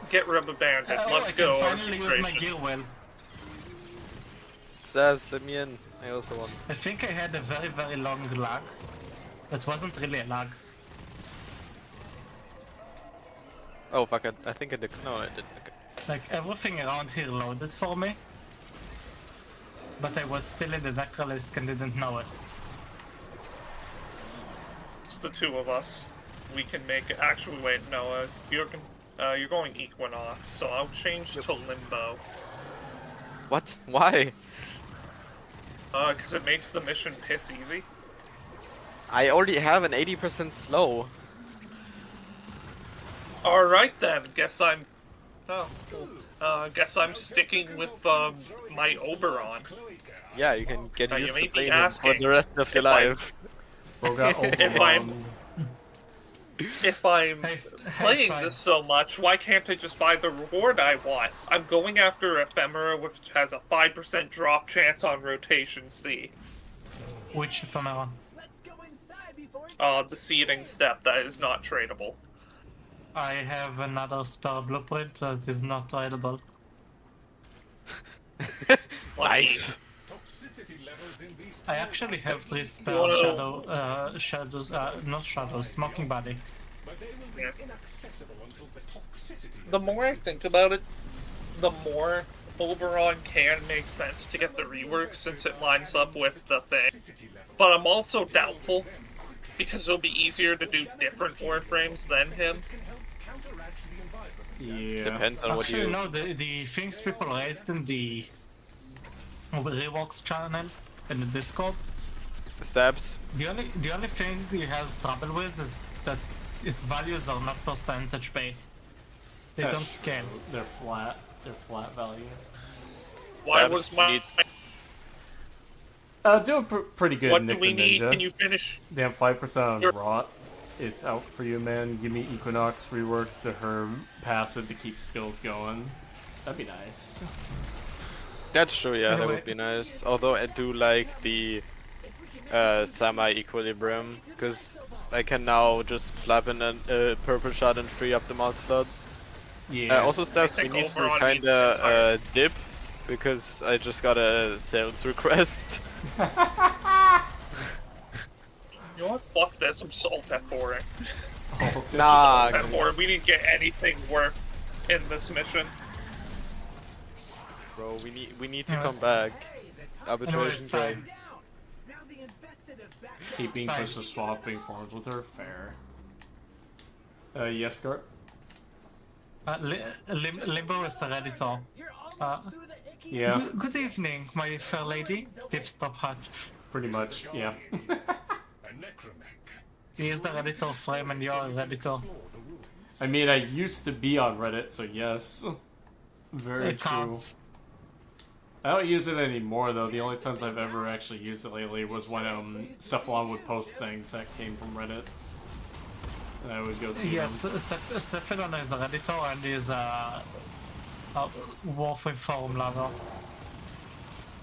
Speaker 5: Get rubber banded. Let's
Speaker 1: I
Speaker 5: go.
Speaker 1: can finally use my
Speaker 5: arbitration.
Speaker 1: gear well.
Speaker 6: Saz, let me in. I also want.
Speaker 1: I think I had a very long lag. That wasn't really a lag.
Speaker 6: Oh fuck it. I think I did. No, I didn't. Okay.
Speaker 1: Like everything around here loaded for me. But I was still in the necklace and didn't know it.
Speaker 5: It's the two of us. We can make it. Actually, wait, no. You're going Equinox, so I'll change to Limbo.
Speaker 6: What? Why?
Speaker 5: Because it makes the mission piss easy.
Speaker 6: I already have an 80% slow.
Speaker 5: All right then. Guess I'm. Oh, cool. Guess I'm sticking with my Oberon.
Speaker 6: Yeah, you can get
Speaker 5: You
Speaker 6: used
Speaker 5: may
Speaker 6: to
Speaker 5: be
Speaker 6: playing him for
Speaker 5: asking
Speaker 6: the rest of your
Speaker 5: if I-
Speaker 6: life.
Speaker 5: If I'm
Speaker 1: Hey,
Speaker 5: playing
Speaker 1: Sci.
Speaker 5: this so much, why can't I just buy the reward I want? I'm going after Ephemera, which has a 5% drop chance on Rotation C.
Speaker 1: Which ephemera?
Speaker 3: Let's go inside before it's
Speaker 5: The seeding step that is not tradable.
Speaker 1: I have another spare blueprint that is not tradable.
Speaker 6: Nice.
Speaker 4: Toxicity levels in these
Speaker 1: I actually have 3 spare
Speaker 5: Whoa.
Speaker 1: not shadows, smoking body.
Speaker 4: but they will be
Speaker 5: Yeah.
Speaker 4: inaccessible until the toxicity
Speaker 5: The more I think about it, the more Oberon can make sense to get the rework since it lines up with the thing. But I'm also doubtful, because it'll be easier to do different Warframes than him.
Speaker 2: Yeah.
Speaker 6: Depends on what
Speaker 1: Actually,
Speaker 6: you.
Speaker 1: no, the things people raised in the reworks channel in the Discord,
Speaker 6: Stabs.
Speaker 1: the only thing he has trouble with is that his values are not percentage based. They
Speaker 2: That's
Speaker 1: don't scale.
Speaker 2: true. They're flat. They're flat values.
Speaker 5: Why
Speaker 6: Stabs
Speaker 5: was my...
Speaker 6: need-
Speaker 2: Doing pretty good,
Speaker 5: What
Speaker 2: Nick
Speaker 5: do we
Speaker 2: the
Speaker 5: need?
Speaker 2: Ninja.
Speaker 5: Can you finish?
Speaker 2: They have 5% on
Speaker 5: Sure.
Speaker 2: Rot. It's out for you, man. Give me Equinox rework to her passive to keep skills going. That'd be nice.
Speaker 6: That's true, yeah, that
Speaker 1: Anyway.
Speaker 6: would be nice. Although I do like the semi-equilibrium, because I can now just slap in a purple shot and free up the mod slot.
Speaker 2: Yeah.
Speaker 6: Also, Stabs, we
Speaker 5: think
Speaker 6: need to
Speaker 5: Oberon needs
Speaker 6: kinda dip, because I just got a sales request.
Speaker 5: You know what? Fuck this. I'm just alt F4ing.
Speaker 6: Nah,
Speaker 5: F4. We didn't get anything worth in this mission.
Speaker 6: bro, we need to
Speaker 1: Yeah.
Speaker 6: come back.
Speaker 1: Anyways,
Speaker 6: Arbitration
Speaker 1: fine.
Speaker 6: trade.
Speaker 3: down. Now the infested have back.
Speaker 2: Keeping
Speaker 1: Fine.
Speaker 2: versus swapping forms with her, fair. Yes, Gart?
Speaker 1: Limbo is a redditor.
Speaker 3: You're almost
Speaker 1: Uh,
Speaker 3: through the icky.
Speaker 2: Yeah,
Speaker 1: Good evening, my fair lady. Dipstop hat.
Speaker 2: pretty much, yeah.
Speaker 4: a necromech.
Speaker 1: He is the redditor frame and you're a redditor.
Speaker 4: Explore the ruins.
Speaker 2: I mean, I used to be on Reddit, so yes. Very
Speaker 1: It
Speaker 2: true.
Speaker 1: counts.
Speaker 2: I don't use it anymore, though. The only times I've ever actually used it lately was when Cephalon would post things that came from Reddit. And I would go see
Speaker 1: Yes,
Speaker 2: them.
Speaker 1: Cephalon is a Redditor and is a Warframe forum lover.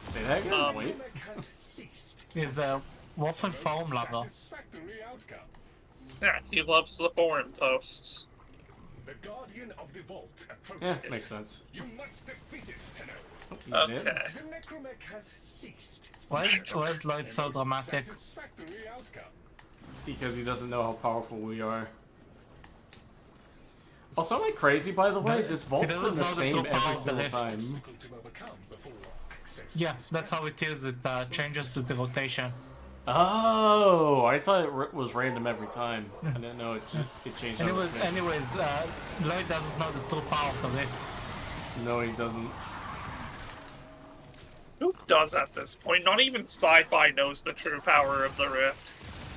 Speaker 2: Say that again? Wait.
Speaker 4: Has ceased.
Speaker 1: Is a Warframe forum lover.
Speaker 4: Satisfactory outcome.
Speaker 5: Yeah, he loves the forum posts.
Speaker 4: The Guardian of the Vault approaches.
Speaker 2: Yeah, makes sense.
Speaker 4: You must defeat it, Tenno.
Speaker 2: Oh, he's dead.
Speaker 5: Okay.
Speaker 4: The Necromech has ceased.
Speaker 1: Why is Lloyd so dramatic?
Speaker 4: Satisfactory outcome.
Speaker 2: Because he doesn't know how powerful we are. Also, am I crazy, by the way? This vault's
Speaker 1: doesn't
Speaker 2: been the
Speaker 1: know the
Speaker 2: same
Speaker 1: true power
Speaker 2: every
Speaker 1: of the
Speaker 2: single
Speaker 1: rift.
Speaker 2: time.
Speaker 4: Difficult to overcome before access.
Speaker 1: Yeah, that's how it is. It changes with the rotation.
Speaker 2: Oh, I thought it was random every time. I didn't know it changed.
Speaker 1: Anyways,
Speaker 2: everything.
Speaker 1: Lloyd doesn't know the true power of the rift.
Speaker 2: No, he doesn't.
Speaker 5: Who does at this point? Not even Sci-Fi knows the true power of the Rift.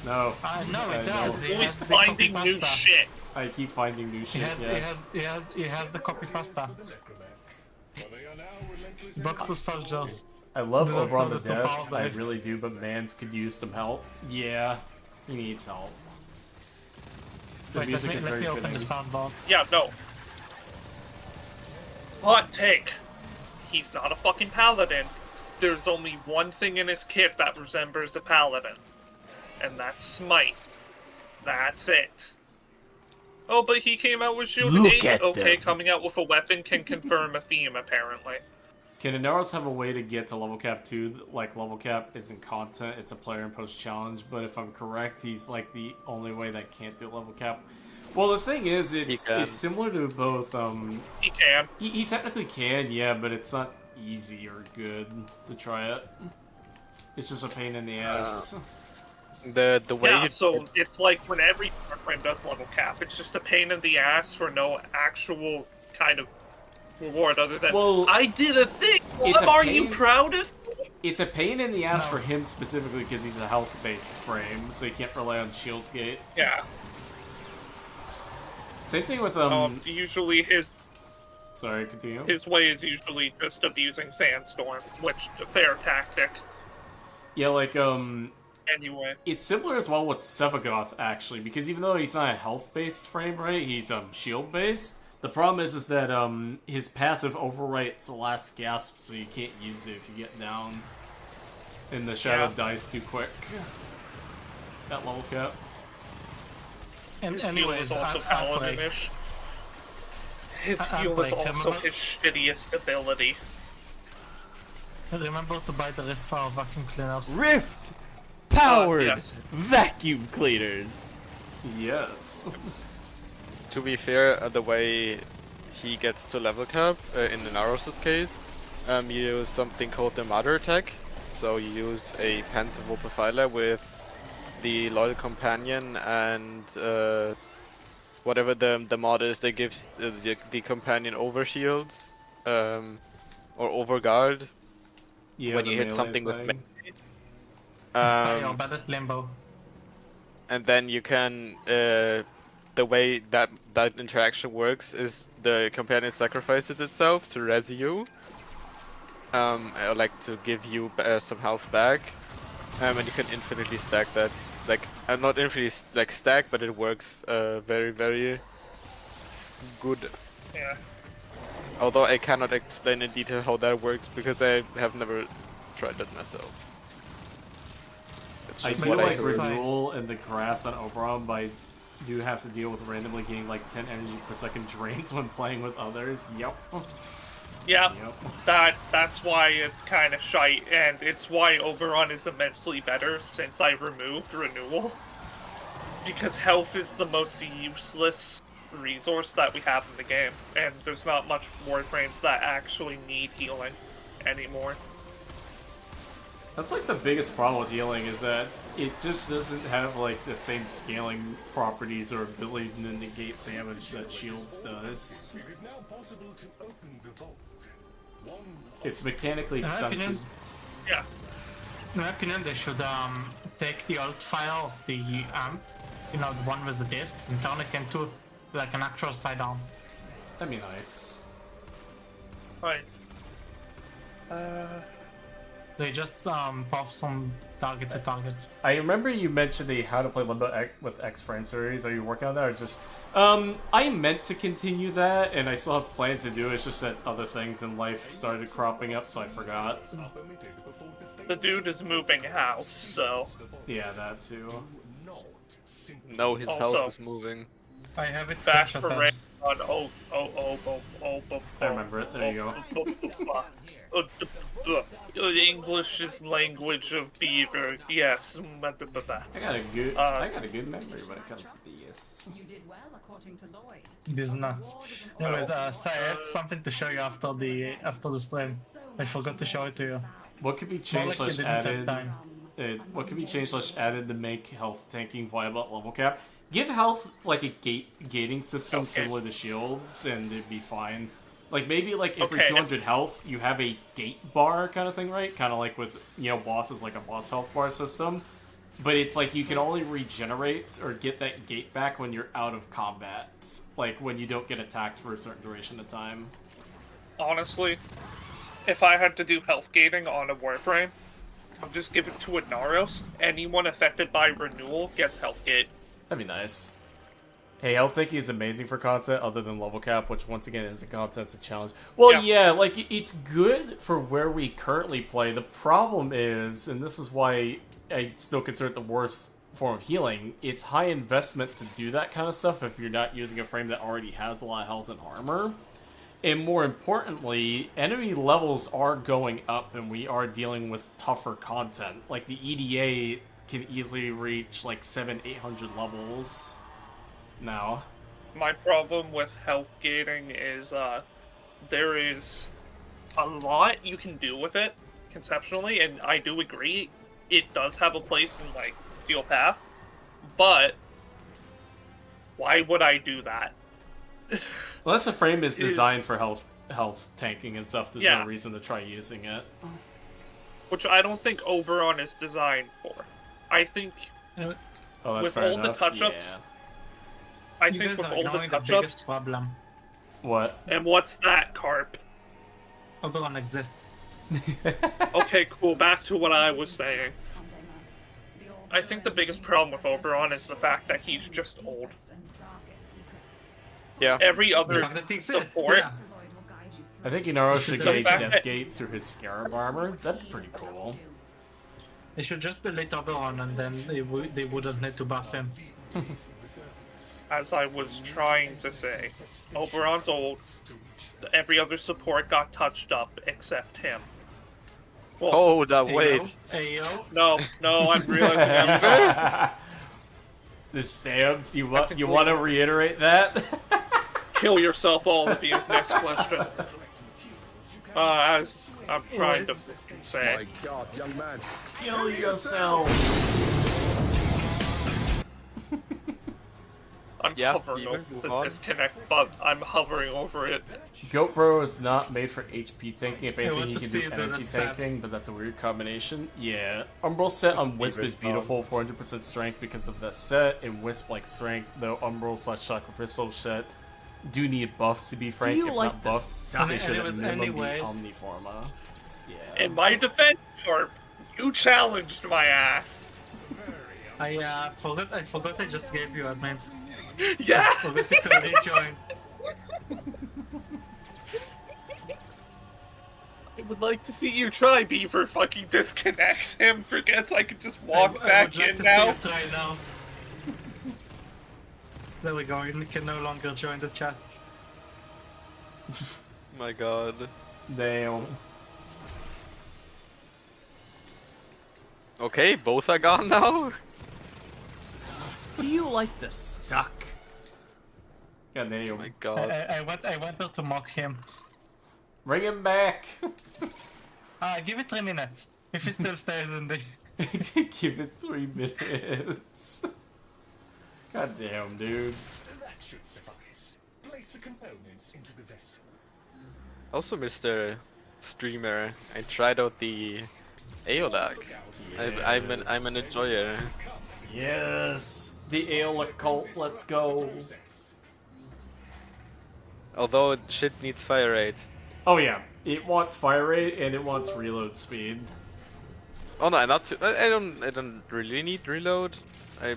Speaker 2: No.
Speaker 1: No,
Speaker 2: I
Speaker 1: it does.
Speaker 2: know.
Speaker 1: He
Speaker 5: Always
Speaker 1: has the
Speaker 5: finding
Speaker 1: copy
Speaker 5: new
Speaker 1: pasta.
Speaker 5: shit.
Speaker 2: I keep finding new shit.
Speaker 1: He has the copy pasta.
Speaker 4: The Necromech. For they are now relentless
Speaker 1: Box of soldiers.
Speaker 2: I love
Speaker 1: Do not
Speaker 2: Oberon
Speaker 1: know
Speaker 2: to
Speaker 1: the true power
Speaker 2: death.
Speaker 1: of the
Speaker 2: I
Speaker 1: rift.
Speaker 2: really do, but Mans could use some help. Yeah, he needs help. The
Speaker 1: Wait,
Speaker 2: music
Speaker 1: let
Speaker 2: is
Speaker 1: me
Speaker 2: very
Speaker 1: open the
Speaker 2: fitting.
Speaker 1: soundboard.
Speaker 5: Yeah, no. Hot take. He's not a fucking paladin. There's only one thing in his kit that resembles a paladin. And that's Smite. That's it. Oh, but he came out with Shield
Speaker 2: Look
Speaker 5: 8?
Speaker 2: at
Speaker 5: Okay,
Speaker 2: them.
Speaker 5: coming out with a weapon can confirm a theme, apparently.
Speaker 2: Can Inaros have a way to get to level cap 2? Like, level cap isn't content, it's a player and post challenge, but if I'm correct, he's like the only way that can't do level cap. Well, the thing is, it's similar to both,
Speaker 5: He can.
Speaker 2: he technically can, yeah, but it's not easy or good to try it. It's just a pain in the ass.
Speaker 6: The way
Speaker 5: Yeah,
Speaker 6: you
Speaker 5: so it's like when every Warframe does level cap, it's just a pain in the ass for no actual kind of reward other than,
Speaker 2: Well,
Speaker 5: I did a thing!
Speaker 2: it's a
Speaker 5: Are you
Speaker 2: pain-
Speaker 5: proud of me?
Speaker 2: It's a pain in the ass for him specifically because he's a health-based frame, so he can't rely on shield gate.
Speaker 5: Yeah.
Speaker 2: Same thing with
Speaker 5: Usually
Speaker 2: Sorry, continue.
Speaker 5: his way is usually just abusing Sandstorm, which a fair tactic.
Speaker 2: Yeah, like
Speaker 5: Anyway.
Speaker 2: it's similar as well with Sevagoth actually, because even though he's not a health-based frame rate, he's shield-based. The problem is that his passive overwrites the last gasp, so you can't use it if you get down. And the shadow dies too quick. That level cap.
Speaker 1: And
Speaker 5: His heal
Speaker 1: anyways,
Speaker 5: is also
Speaker 1: Outbreak.
Speaker 5: paladinish. His heal is
Speaker 1: Outbreak,
Speaker 5: also
Speaker 1: remember-
Speaker 5: his shittiest ability.
Speaker 1: Remember to buy the Rift Power vacuum cleaners.
Speaker 8: Rift powered
Speaker 5: yes.
Speaker 8: vacuum cleaners.
Speaker 2: Yes.
Speaker 6: To be fair, the way he gets to level cap, in Inaros' case, you use something called the Mother Attack. So you use a Pensive Profiler with the Loyal Companion and whatever the mod is that gives the Companion overshields or overguard
Speaker 2: Yeah,
Speaker 6: when
Speaker 2: the
Speaker 6: you hit
Speaker 2: melee
Speaker 6: something with
Speaker 2: thing.
Speaker 6: melee.
Speaker 1: Style or bad at Limbo.
Speaker 6: And then you can, the way that interaction works is the companion sacrifices itself to res you, or like to give you some health back, and you can infinitely stack that. Like, not infinitely like stack, but it works very, very good.
Speaker 5: Yeah.
Speaker 6: Although I cannot explain in detail how that works because I have never tried that myself. It's
Speaker 2: I
Speaker 6: just
Speaker 2: do
Speaker 6: what I
Speaker 2: like
Speaker 6: heard.
Speaker 2: Renewal and the grass on Oberon, but I do have to deal with randomly getting like 10 energy per second drains when playing with others. Yep.
Speaker 5: Yep.
Speaker 2: Yep.
Speaker 5: That's why it's kind of shite, and it's why Oberon is immensely better since I removed Renewal. Because health is the most useless resource that we have in the game, and there's not much Warframes that actually need healing anymore.
Speaker 2: That's like the biggest problem with healing is that it just doesn't have like the same scaling properties or ability to negate damage that shields does.
Speaker 4: It is now possible to open the vault. One
Speaker 2: It's mechanically
Speaker 1: In my
Speaker 2: stunted.
Speaker 1: opinion,
Speaker 5: Yeah.
Speaker 1: in my opinion, they should take the alt file of the amp, you know, the one with the discs, and turn it into like an actual side down.
Speaker 2: That'd be nice.
Speaker 5: Right.
Speaker 1: They just pop some target to target.
Speaker 2: I remember you mentioned the how to play Limbo with X frame series. Are you working on that or just? I meant to continue that, and I still have plans to do it. It's just that other things in life started cropping up, so I forgot.
Speaker 5: The dude is moving house, so
Speaker 2: Yeah, that too.
Speaker 6: No, his
Speaker 5: Also-
Speaker 6: house is moving.
Speaker 1: I have it
Speaker 5: back
Speaker 1: screenshot
Speaker 5: parade
Speaker 1: that.
Speaker 5: on
Speaker 2: I remember it. There you go.
Speaker 5: English is language of beaver. Yes.
Speaker 2: I got a good memory when it comes to this.
Speaker 7: You did well, according to Lloyd.
Speaker 1: It is nuts. Anyways, so I have something to show you after the stream. I forgot to show it to you.
Speaker 2: What could be
Speaker 1: More
Speaker 2: changed
Speaker 1: like you
Speaker 2: slash
Speaker 1: didn't have
Speaker 2: added?
Speaker 1: time.
Speaker 2: What could be changed slash added to make health tanking viable at level cap? Give health like a gating system similar to shields, and it'd be fine. Like maybe like every 200 health, you have a gate bar kind of thing, right? Kind of like with bosses, like a boss health bar system. But it's like you can only regenerate or get that gate back when you're out of combat, like when you don't get attacked for a certain duration of time.
Speaker 5: Honestly, if I had to do health gating on a Warframe, I'd just give it to a Naros. Anyone affected by renewal gets health gate.
Speaker 2: That'd be nice. Hey, health tanking is amazing for content other than level cap, which once again is a content's a challenge. Well, yeah, like it's good for where we currently play. The problem is, and this is why I still consider it the worst form of healing, it's high investment to do that kind of stuff if you're not using a frame that already has a lot of health and armor. And more importantly, enemy levels are going up and we are dealing with tougher content. Like the EDA can easily reach like 700-800 levels now.
Speaker 5: My problem with health gating is there is a lot you can do with it conceptually, and I do agree it does have a place in like Steel Path, but why would I do that?
Speaker 2: Unless the frame is designed for health tanking and stuff, there's no reason to try using it.
Speaker 5: Which I don't think Oberon is designed for. I think
Speaker 2: Oh, that's
Speaker 5: with
Speaker 2: fair
Speaker 5: all
Speaker 2: enough.
Speaker 5: the touch-ups, I
Speaker 1: You
Speaker 5: think
Speaker 1: guys
Speaker 5: with
Speaker 1: are
Speaker 5: all the
Speaker 1: ignoring the
Speaker 5: touch-ups,
Speaker 1: biggest problem.
Speaker 2: What?
Speaker 5: and what's that, Carp?
Speaker 1: Oberon exists.
Speaker 5: Okay, cool, back to what I was saying. I think the biggest problem with Oberon is the fact that he's just old.
Speaker 6: Yeah.
Speaker 5: Every other
Speaker 1: The fact that he exists,
Speaker 5: support,
Speaker 1: yeah.
Speaker 2: I think Inaro should
Speaker 1: The
Speaker 2: get a
Speaker 5: fact
Speaker 2: Death
Speaker 5: that-
Speaker 2: Gate through his Scarab armor. That'd be pretty cool.
Speaker 1: They should just delete Oberon and then they wouldn't need to buff him.
Speaker 5: as I was trying to say, Oberon's old. Every other support got touched up except him. Well,
Speaker 6: Oh, that
Speaker 1: Ayo,
Speaker 6: wait.
Speaker 1: Ayo.
Speaker 5: no, I'm realizing I'm
Speaker 2: The stabs? You want to reiterate that?
Speaker 5: kill yourself all of you. Next question. As I'm trying to say.
Speaker 4: God, young man.
Speaker 2: Kill yourself!
Speaker 5: I'm
Speaker 6: Yeah,
Speaker 5: hovering
Speaker 6: Beaver,
Speaker 5: over
Speaker 6: move
Speaker 5: the
Speaker 6: on.
Speaker 5: disconnect button. I'm hovering over it.
Speaker 2: Goat Bro is not made for HP tanking. If anything,
Speaker 1: want
Speaker 2: he
Speaker 1: to
Speaker 2: can
Speaker 1: see
Speaker 2: do
Speaker 1: it,
Speaker 2: energy
Speaker 1: that stabs.
Speaker 2: tanking, but that's a weird combination. Yeah. Umbral set on Wisp is
Speaker 6: Beaver's
Speaker 2: beautiful, 400% strength because of that set, and Wisp-like strength, though Umbral slash Sacrificial set do need buffs to be frank.
Speaker 8: you
Speaker 2: if
Speaker 8: like
Speaker 2: not
Speaker 8: the
Speaker 2: buffs,
Speaker 8: suck?
Speaker 2: they should at
Speaker 1: Anyways-
Speaker 2: minimum
Speaker 1: anyways.
Speaker 2: be Omniforma. Yeah.
Speaker 5: In my defense, Sharp, you challenged my ass.
Speaker 1: I forgot I just gave you admin.
Speaker 5: Yeah.
Speaker 1: Forgot to call rejoin.
Speaker 5: I would like to see you try. Beaver fucking disconnects him, forgets I could just walk
Speaker 1: I
Speaker 5: back
Speaker 1: would like
Speaker 5: in
Speaker 1: to
Speaker 5: now.
Speaker 1: see you try now. There we go, you can no longer join the chat.
Speaker 6: My god.
Speaker 2: Damn.
Speaker 6: Okay, both are gone now?
Speaker 8: Do you like the suck?
Speaker 2: God damn.
Speaker 6: Oh my god.
Speaker 1: I went there to mock him.
Speaker 2: Bring him back!
Speaker 1: Give it 3 minutes. If he still stays in the...
Speaker 2: Give it 3 minutes. God damn, dude.
Speaker 4: That should suffice. Place the components into the vessel.
Speaker 6: Also, Mr. Streamer, I tried out the Aeolag. I'm an enjoyer.
Speaker 2: Yes! The Aeolic cult, let's go!
Speaker 6: Although shit needs fire rate.
Speaker 2: Oh yeah, it wants fire rate and it wants reload speed.
Speaker 6: Oh no, not too. I don't really need reload. I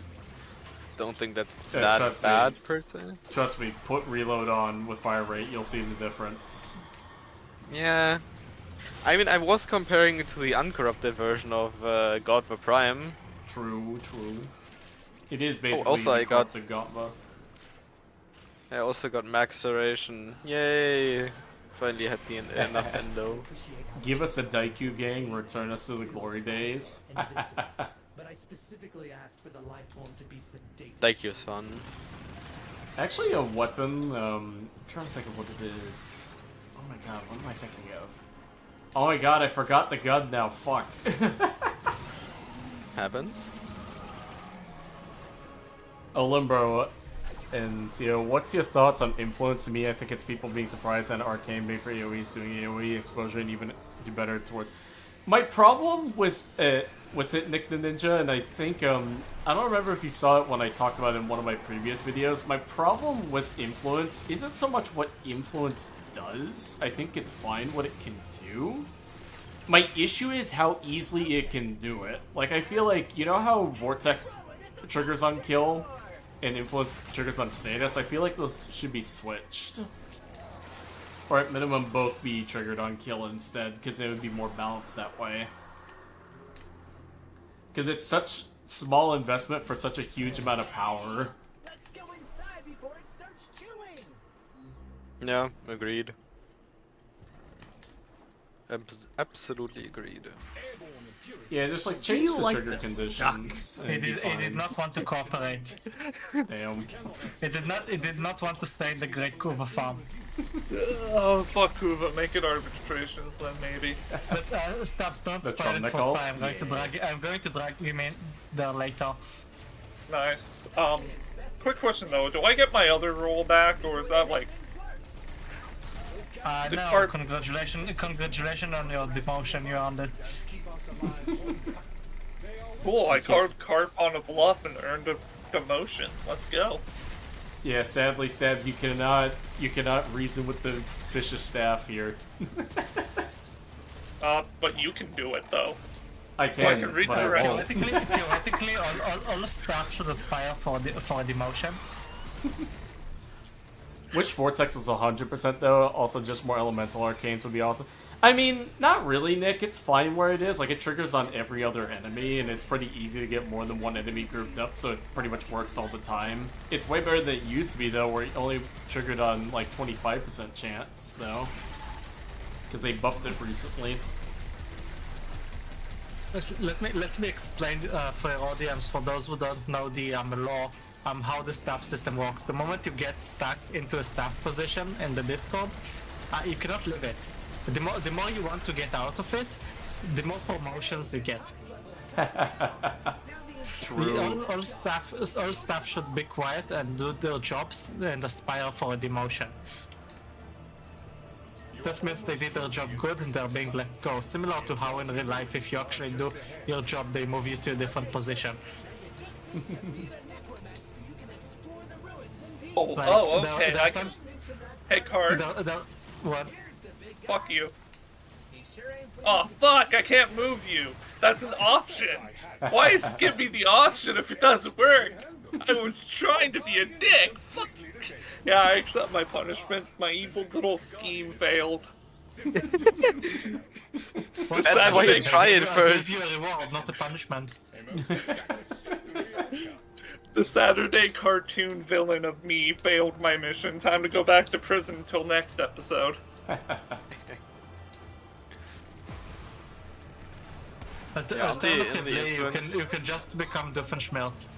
Speaker 6: don't think that's that
Speaker 2: trust me.
Speaker 6: bad per se.
Speaker 2: Trust me, put reload on with fire rate, you'll see the difference.
Speaker 6: Yeah. I mean, I was comparing it to the uncorrupted version of God for Prime.
Speaker 2: True. It is basically
Speaker 6: also I got-
Speaker 2: the Gotma.
Speaker 6: I also got max duration. Yay! Finally had the enough endo.
Speaker 2: Give us a Daiku gang, return us to the glory days.
Speaker 3: But I specifically asked for the life form to be sedated.
Speaker 6: Daikyu's fun.
Speaker 2: Actually, a weapon, I'm trying to think of what it is. Oh my god, what am I thinking of? Oh my god, I forgot the gun now, fuck.
Speaker 6: Happens.
Speaker 2: Olimbro, and what's your thoughts on influence? To me, I think it's people being surprised that Arcane made for AoEs doing AoE exposure and even do better towards. My problem with it, Nick the Ninja, and I think I don't remember if you saw it when I talked about it in one of my previous videos. My problem with influence isn't so much what influence does. I think it's fine what it can do. My issue is how easily it can do it. Like, I feel like, you know how Vortex triggers on kill and influence triggers on status? I feel like those should be switched. Or at minimum both be triggered on kill instead, because it would be more balanced that way. Because it's such small investment for such a huge amount of power.
Speaker 3: Let's go inside before it starts chewing.
Speaker 6: Yeah, agreed. Absolutely agreed.
Speaker 2: Yeah, just like change
Speaker 8: you
Speaker 2: the
Speaker 8: like
Speaker 2: trigger
Speaker 8: the
Speaker 2: conditions. and it'd be
Speaker 1: It did
Speaker 2: fine.
Speaker 1: not want to cooperate.
Speaker 2: Damn.
Speaker 1: It did not want to stay in the Great Kuva farm.
Speaker 5: Oh, fuck Kuva, make it arbitrations then, maybe.
Speaker 1: But Stabs, don't
Speaker 2: The
Speaker 1: spoil it for
Speaker 2: Trumnickel?
Speaker 1: Sai. I'm going to drag you in there later.
Speaker 5: Nice. Quick question though, do I get my other roll back, or is that like... The
Speaker 1: No,
Speaker 5: card-
Speaker 1: congratulations on your demotion, you earned it.
Speaker 5: Cool, I carved Carp on a bluff and earned a demotion. Let's go.
Speaker 2: Yeah, sadly, Seb, you cannot reason with the fish's staff here.
Speaker 5: But you can do it though.
Speaker 2: I can,
Speaker 5: can read
Speaker 2: but I
Speaker 5: the rest.
Speaker 2: won't.
Speaker 1: Theoretically, all staff should aspire for a demotion.
Speaker 2: Which Vortex was 100% though? Also, just more elemental arcanes would be awesome. I mean, not really, Nick. It's fine where it is. Like, it triggers on every other enemy, and it's pretty easy to get more than one enemy grouped up, so it pretty much works all the time. It's way better than it used to be, though, where it only triggered on, like, 25% chance, though. Because they buffed it recently.
Speaker 1: Let me explain for your audience, for those who don't know the lore, how the staff system works. The moment you get stuck into a staff position in the Discord, you cannot leave it. The more you want to get out of it, the more promotions you get.
Speaker 2: True.
Speaker 1: All staff should be quiet and do their jobs and aspire for a demotion. That means they did their job good and they're being let go. Similar to how in real life, if you actually do your job, they move you to a different position.
Speaker 5: Oh,
Speaker 1: Like,
Speaker 5: okay.
Speaker 1: there
Speaker 5: I
Speaker 1: are
Speaker 5: can.
Speaker 1: some-
Speaker 5: Hey, Card.
Speaker 1: What?
Speaker 5: Fuck you. Oh, fuck! I can't move you. That's an option. Why does it give me the option if it doesn't work? I was trying to be a dick. Fuck. Yeah, I accept my punishment. My evil little scheme failed.
Speaker 6: That's why you try it
Speaker 1: Give
Speaker 6: first.
Speaker 1: you a reward, not a punishment.
Speaker 5: The Saturday cartoon villain of me failed my mission. Time to go back to prison until next episode.
Speaker 1: Alternatively, you
Speaker 6: influence-
Speaker 1: can just become Doofenshmirtz.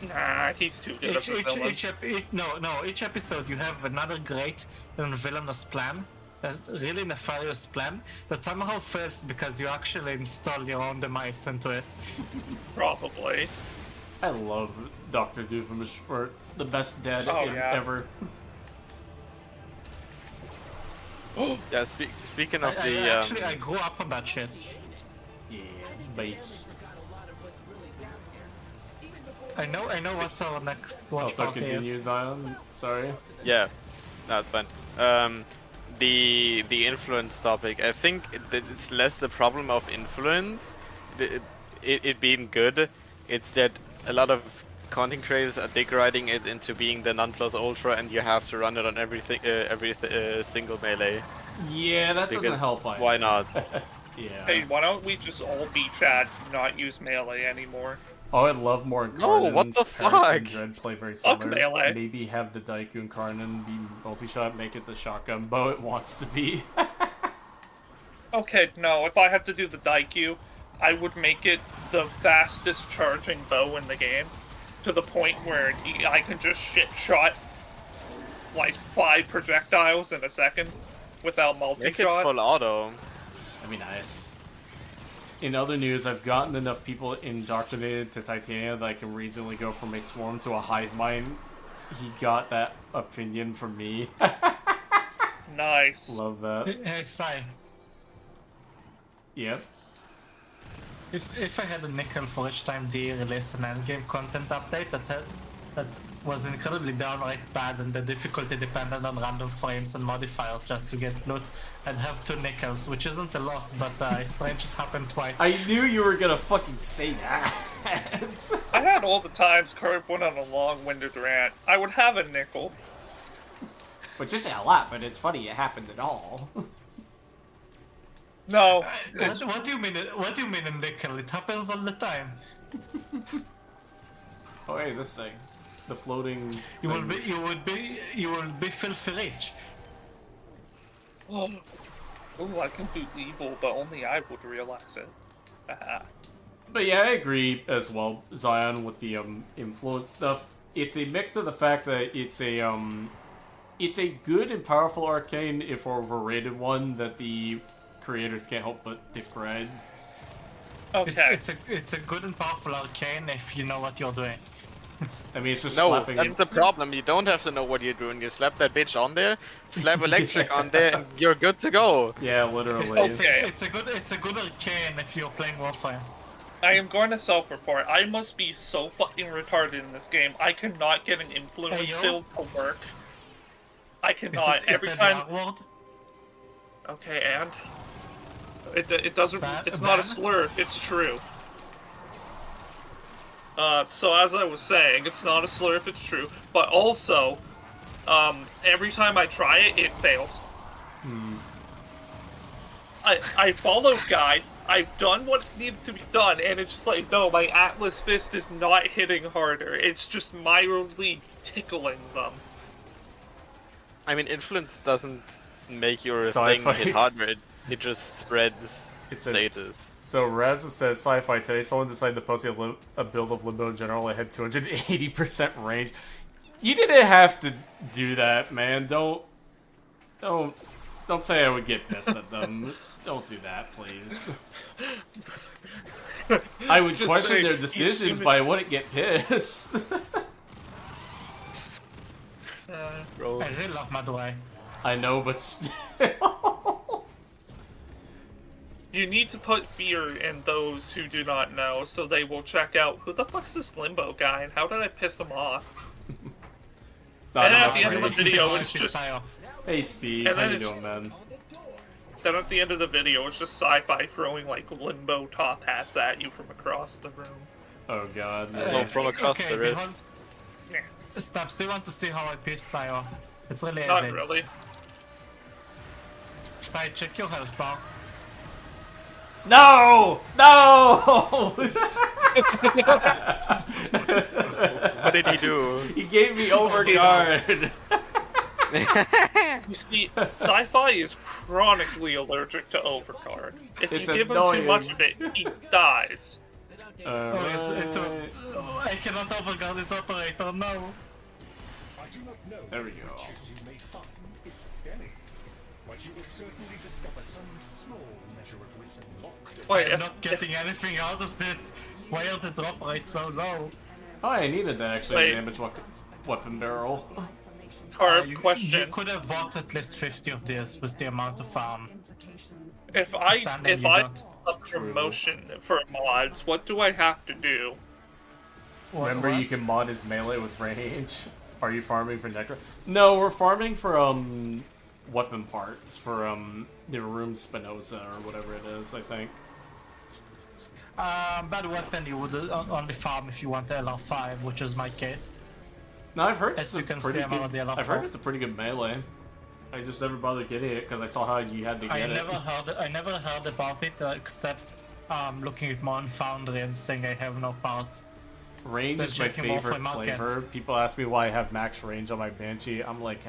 Speaker 5: Nah, he's too good of a villain.
Speaker 1: Each episode you have another great and villainous plan, a really nefarious plan, that somehow fails because you actually install your own demise into it.
Speaker 5: Probably.
Speaker 2: I love Dr. Doofenshmirtz. The best dad
Speaker 5: Oh, yeah.
Speaker 2: ever.
Speaker 6: Yeah, speaking of
Speaker 1: I
Speaker 6: the
Speaker 1: grew up on that shit.
Speaker 2: Yeah, base.
Speaker 1: I know what's our next watch
Speaker 2: Also
Speaker 1: party is.
Speaker 2: continues on. Sorry.
Speaker 6: yeah, No, it's fine. The influence topic. I think it's less the problem of influence, it being good. It's that a lot of content creators are degrading it into being the non plus ultra, and you have to run it on everything, single melee.
Speaker 2: Yeah, that doesn't
Speaker 6: Because
Speaker 2: help either.
Speaker 6: why not?
Speaker 2: Yeah.
Speaker 5: Hey, why don't we just all be chads and not use melee anymore?
Speaker 2: Oh, I'd love more
Speaker 6: No,
Speaker 2: Incarnans.
Speaker 6: what the
Speaker 2: Paris and
Speaker 6: fuck?
Speaker 2: Dread play very
Speaker 5: Fuck
Speaker 2: similar.
Speaker 5: melee.
Speaker 2: Maybe have the Daiku Incarnan be multi-shot, make it the shotgun bow it wants to be.
Speaker 5: Okay, no, if I had to do the Daiku, I would make it the fastest charging bow in the game, to the point where I can just shit-shot like 5 projectiles in a second without
Speaker 6: Make it
Speaker 5: multi-shot.
Speaker 6: full auto.
Speaker 2: That'd be nice. In other news, I've gotten enough people indoctrinated to Titania that I can reasonably go from a swarm to a hive mind. He got that opinion from me.
Speaker 5: Nice.
Speaker 2: Love that.
Speaker 1: Hey, Sai,
Speaker 2: Yep.
Speaker 1: if I had a nickel for each time they released an endgame content update that was incredibly downright bad and the difficulty depended on random frames and modifiers just to get loot, I'd have 2 nickels, which isn't a lot, but it's strange it happened twice.
Speaker 2: I knew you were gonna fucking say that.
Speaker 5: I had all the times Curb went on a long-winded rant. I would have a nickel.
Speaker 2: Which isn't a lot, but it's funny it happened at all.
Speaker 5: No.
Speaker 1: What do you mean? What do you mean a nickel? It happens all the time.
Speaker 2: Oh hey, this thing. The floating
Speaker 1: You will
Speaker 2: thing.
Speaker 1: you will be filthy rich.
Speaker 5: Oh, I can do evil, but only I would realize it.
Speaker 2: But yeah, I agree as well, Zion, with the influence stuff. It's a mix of the fact that it's a good and powerful arcane, if overrated one, that the creators can't help but degrade.
Speaker 5: Okay.
Speaker 1: It's a good and powerful arcane if you know what you're doing.
Speaker 2: I mean, it's just
Speaker 6: No,
Speaker 2: slapping
Speaker 6: that's the problem. You don't have to know what you're doing. You slap that bitch on there, slap electric on there, and you're good to go.
Speaker 2: Yeah, literally.
Speaker 5: Okay.
Speaker 1: It's a good arcane if you're playing Warframe.
Speaker 5: I am going to self-report. I must be so fucking retarded in this game. I cannot get an influence
Speaker 1: Hey, yo.
Speaker 5: build to work. I
Speaker 1: Is
Speaker 5: cannot.
Speaker 1: that, is
Speaker 5: Every
Speaker 1: that
Speaker 5: time.
Speaker 1: the R word?
Speaker 5: Okay, and it doesn't. It's not a slur. It's true. So as I was saying, it's not a slur if it's true, but also, every time I try it, it fails. I followed guides, I've done what needed to be done, and it's just like, no, my Atlas Fist is not hitting harder, it's just mildly tickling them.
Speaker 6: I mean, influence doesn't make your
Speaker 2: Sci-Fi.
Speaker 6: thing hit harder. It just spreads
Speaker 2: It says-
Speaker 6: status.
Speaker 2: So Raz says, Sci-Fi today, someone decided to post a build of Limbo in general. I had 280% range. You didn't have to do that, man. Don't say I would get pissed at them. Don't do that, please. I would
Speaker 5: Just
Speaker 2: question
Speaker 5: say,
Speaker 2: their
Speaker 5: "You
Speaker 2: decisions,
Speaker 5: stupid-"
Speaker 2: but I wouldn't get pissed.
Speaker 6: Bro.
Speaker 1: I really love Madurai.
Speaker 2: I know, but still.
Speaker 5: You need to put fear in those who do not know, so they will check out, who the fuck is this Limbo guy, and how did I piss him off?
Speaker 2: Not
Speaker 5: And at
Speaker 2: enough
Speaker 5: the end of the
Speaker 2: range.
Speaker 5: video, it's
Speaker 1: Sci-Fi
Speaker 5: just...
Speaker 1: off.
Speaker 2: Hey Steve,
Speaker 5: And
Speaker 2: how
Speaker 5: then
Speaker 2: you
Speaker 5: it's-
Speaker 2: doing, man?
Speaker 5: Then at the end of the video, it's just Sci-Fi throwing, like, Limbo top hats at you from across the room.
Speaker 2: Oh god.
Speaker 6: Well, from across
Speaker 1: Okay,
Speaker 6: the rift.
Speaker 1: behold.
Speaker 5: Yeah,
Speaker 1: Snaps, do you want to see how I piss Sai off? It's really
Speaker 5: not
Speaker 1: easy.
Speaker 5: really.
Speaker 1: Sai, check your health bar.
Speaker 2: No! No!
Speaker 6: What did he do?
Speaker 2: He gave me overguard.
Speaker 5: You see, Sci-Fi is chronically allergic to overcard. If
Speaker 2: It's
Speaker 5: you give him too
Speaker 2: annoying.
Speaker 5: much of it, he dies.
Speaker 1: I cannot overguard this operator, no.
Speaker 4: I do not know
Speaker 2: There we
Speaker 4: what
Speaker 2: go.
Speaker 4: riches you may find, if any, but you will certainly discover some small measure of wisdom locked away.
Speaker 5: Wait,
Speaker 1: I'm not getting anything out of this. Why are the drop rates so low?
Speaker 2: Oh, I needed that actually.
Speaker 5: Wait.
Speaker 2: Damage weapon barrel.
Speaker 5: Carve
Speaker 1: You
Speaker 5: question.
Speaker 1: could have bought at least 50 of these with the amount of
Speaker 5: If I
Speaker 1: standard you got.
Speaker 5: a promotion for mods, what do I have to do?
Speaker 2: Remember, you can mod his melee with range. Are you farming for necro? No, we're farming for weapon parts for the room Spinoza or whatever it is. I think.
Speaker 1: Bad weapon you would only farm if you want the LR5, which is my case.
Speaker 2: No, I've heard
Speaker 1: As
Speaker 2: it's
Speaker 1: you
Speaker 2: a
Speaker 1: can
Speaker 2: pretty
Speaker 1: see, I'm on the
Speaker 2: good.
Speaker 1: LR4.
Speaker 2: I've heard it's a pretty good melee. I just never bothered getting it because I saw how you had to get
Speaker 1: I
Speaker 2: it.
Speaker 1: never heard about it except looking at Mon Foundry and saying I have no parts.
Speaker 2: Range
Speaker 1: Let's
Speaker 2: is my
Speaker 1: check him off
Speaker 2: favorite
Speaker 1: my market.
Speaker 2: flavor. People ask me why I have max range on my Banshee. I'm like,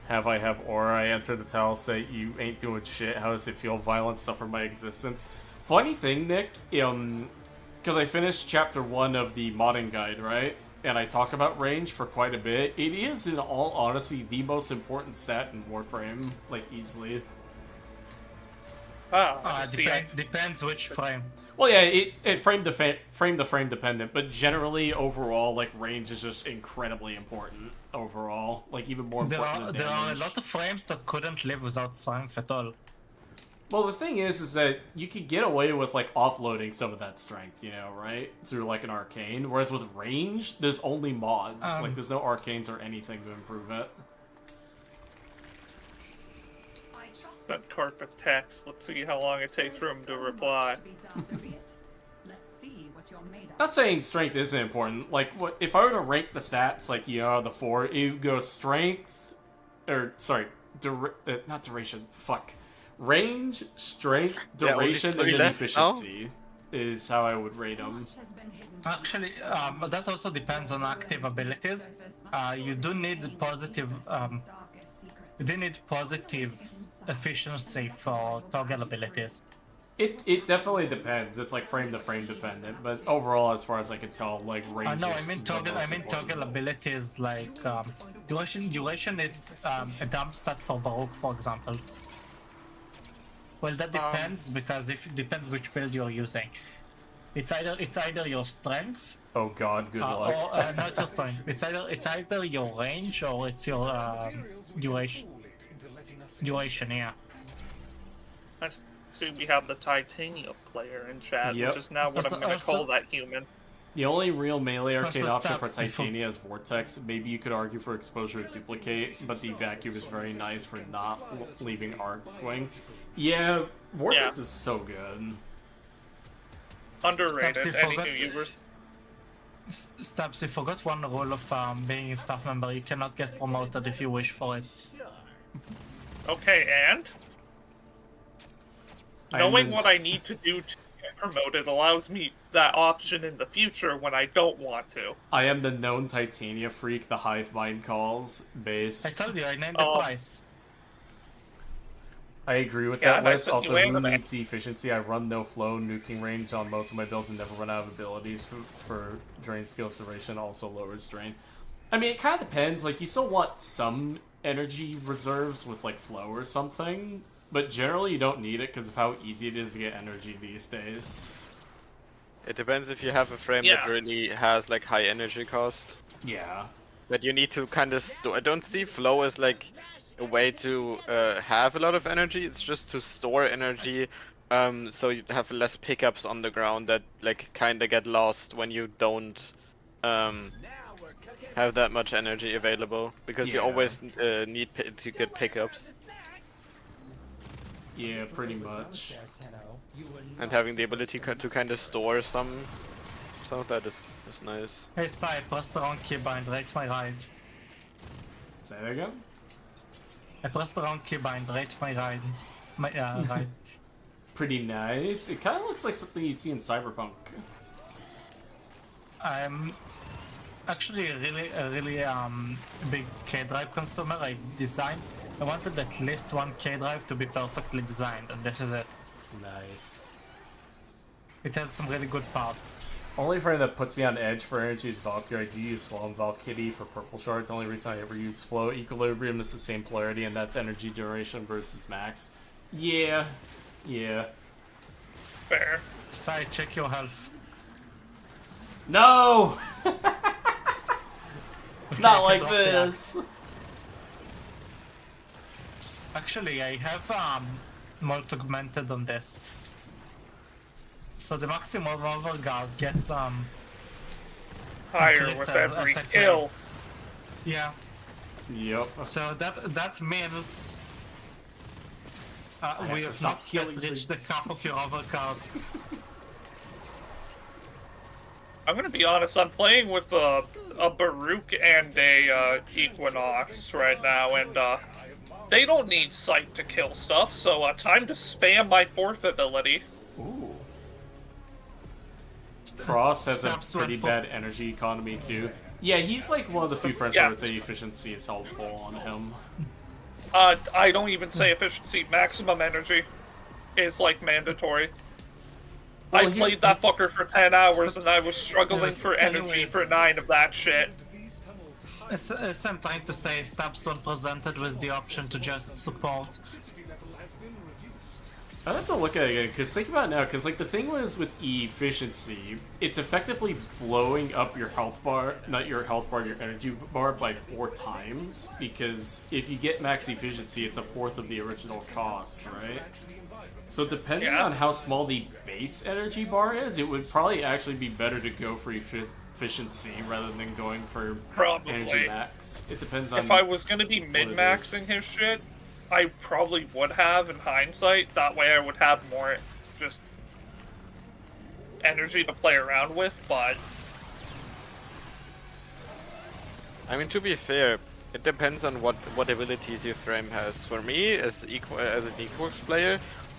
Speaker 2: have I have aura? I answer the tell, say you ain't doing shit. How does it feel? Violence suffer my existence. Funny thing, Nick, because I finished chapter 1 of the modding guide, right? And I talk about range for quite a bit. It is, in all honesty, the most important stat in Warframe, like easily.
Speaker 1: Depends which frame.
Speaker 2: Well, yeah, it frame to frame dependent, but generally overall, like range is just incredibly important overall, like even more important than
Speaker 1: There are a
Speaker 2: damage.
Speaker 1: lot of frames that couldn't live without strength at all.
Speaker 2: Well, the thing is that you could get away with like offloading some of that strength, you know, right? Through like an arcane. Whereas with range, there's only mods. Like there's no arcanes or anything to improve it.
Speaker 7: I trust
Speaker 5: That carpet text. Let's see how long it takes for him to reply.
Speaker 7: Let's see what you're made of.
Speaker 2: Not saying strength isn't important. Like, what if I were to rank the stats, like, you know, the 4, it would go strength, or, sorry, not duration, fuck. Range, strength,
Speaker 6: Yeah, only
Speaker 2: duration, and
Speaker 6: 3
Speaker 2: then
Speaker 6: left now?
Speaker 2: efficiency is how I would rate them.
Speaker 7: Much has been hidden.
Speaker 1: Actually, that also depends on active abilities. You do need positive, you do need positive efficiency for toggle abilities.
Speaker 2: It definitely depends. It's like frame to frame dependent, but overall, as far as I can tell, like range.
Speaker 1: No,
Speaker 2: is
Speaker 1: I mean
Speaker 2: the
Speaker 1: toggle.
Speaker 2: most
Speaker 1: I mean
Speaker 2: important.
Speaker 1: toggle abilities like duration. Duration is a dump stat for Baroque, for example. Well, that depends because if it depends which build you're using. It's either your strength
Speaker 2: Oh god, good luck.
Speaker 1: or not your strength. It's either your range or it's your duration. Duration, yeah.
Speaker 5: So we have the Titania player in chat,
Speaker 2: Yep.
Speaker 5: which is now what I'm going to
Speaker 1: Also-
Speaker 5: call that human.
Speaker 2: The only real melee arcane
Speaker 1: Also
Speaker 2: option for
Speaker 1: stabs before-
Speaker 2: Titania is Vortex. Maybe you could argue for Exposure or Duplicate, but the Vacuum is very nice for not leaving Arc Wing. Yeah, Vortex
Speaker 5: Yeah.
Speaker 2: is so good.
Speaker 5: Underrated.
Speaker 1: Stabs, you
Speaker 5: Any
Speaker 1: forgot-
Speaker 5: new users?
Speaker 1: Stabs, you forgot one rule of being a staff member. You cannot get promoted if you wish for it.
Speaker 5: Okay, and? Knowing what I need to do to get promoted allows me that option in the future when I don't want to.
Speaker 2: I am the known Titania freak the Hive Mind calls, base.
Speaker 1: I told you, I named the
Speaker 5: Oh.
Speaker 1: price.
Speaker 2: I agree with
Speaker 5: Yeah,
Speaker 2: that
Speaker 5: and I
Speaker 2: list.
Speaker 5: said
Speaker 2: Also,
Speaker 5: you ain't
Speaker 2: who
Speaker 5: gonna-
Speaker 2: needs the efficiency? I run no flow, nuking range on most of my builds and never run out of abilities for drain skills duration, also lowers drain. I mean, it kind of depends. Like, you still want some energy reserves with, like, flow or something, but generally you don't need it because of how easy it is to get energy these days.
Speaker 6: It depends if you have a frame
Speaker 5: Yeah.
Speaker 6: that really has like high energy cost.
Speaker 2: Yeah.
Speaker 6: But you need to kind of store. I don't see flow as like a way to have a lot of energy. It's just to store energy, so you have less pickups on the ground that like kind of get lost when you don't have that much energy available, because you
Speaker 2: Yeah.
Speaker 6: always need to get pickups.
Speaker 2: Yeah, pretty much.
Speaker 6: And having the ability to kind of store some of that is nice.
Speaker 1: Hey, Sai, press the wrong keybind, rate my ride.
Speaker 2: Say that again?
Speaker 1: I pressed the wrong keybind, rate my ride. My ride.
Speaker 2: Pretty nice. It kind of looks like something you'd see in Cyberpunk.
Speaker 1: I'm actually a really big K-Drive consumer. I wanted at least one K-Drive to be perfectly designed, and this is it.
Speaker 2: Nice.
Speaker 1: It has some really good parts.
Speaker 2: Only frame that puts me on edge for energy is Valkyrie. I do use Flow and Valkyrie for purple shards. Only reason I ever use Flow. Equilibrium is the same polarity, and that's energy duration versus max. Yeah. Yeah.
Speaker 5: Fair.
Speaker 1: Sai, check your health.
Speaker 2: No! Not like
Speaker 1: Drop the axe.
Speaker 2: this!
Speaker 1: Actually, I have more augmented on this. So the maximum overguard gets
Speaker 5: Higher
Speaker 1: Increase
Speaker 5: with
Speaker 1: as
Speaker 5: every
Speaker 1: a
Speaker 5: kill.
Speaker 1: Yeah.
Speaker 2: Yep.
Speaker 1: So that means
Speaker 2: have
Speaker 1: we
Speaker 2: to
Speaker 1: have
Speaker 2: stop
Speaker 1: not yet
Speaker 2: killing
Speaker 1: reached the
Speaker 2: things.
Speaker 1: cap of your overcard.
Speaker 5: I'm gonna be honest, I'm playing with a Baruch and a Equinox right now, and they don't need sight to kill stuff, so time to spam my fourth ability.
Speaker 2: Ooh. Frost has a
Speaker 1: Steps
Speaker 2: pretty
Speaker 1: went
Speaker 2: bad energy economy too. Yeah, he's like one of the few friends
Speaker 5: Yeah.
Speaker 2: where I would say efficiency is helpful on him.
Speaker 5: I don't even say efficiency, maximum energy is like mandatory.
Speaker 2: Well,
Speaker 5: I played that fucker for 10 hours and I was struggling
Speaker 1: Yes,
Speaker 5: for energy
Speaker 1: anyways.
Speaker 5: for 9 of that shit.
Speaker 1: As I'm trying to say, Stabs when presented with the option to just support.
Speaker 2: I'd have to look at it again, because think about it now, because like the thing was with efficiency, it's effectively blowing up your health bar, not your health bar, your energy bar by 4 times, because if you get max efficiency, it's a fourth of the original cost, right? So depending
Speaker 5: Yeah.
Speaker 2: on how small the base energy bar is, it would probably actually be better to go for efficiency rather than going for
Speaker 5: Probably.
Speaker 2: energy max. It depends on...
Speaker 5: If I was gonna be min-maxing his shit, I probably would have in hindsight. That way I would have more just energy to play around with, but
Speaker 6: I mean, to be fair, it depends on what abilities your frame has. For me, as an Equinox player,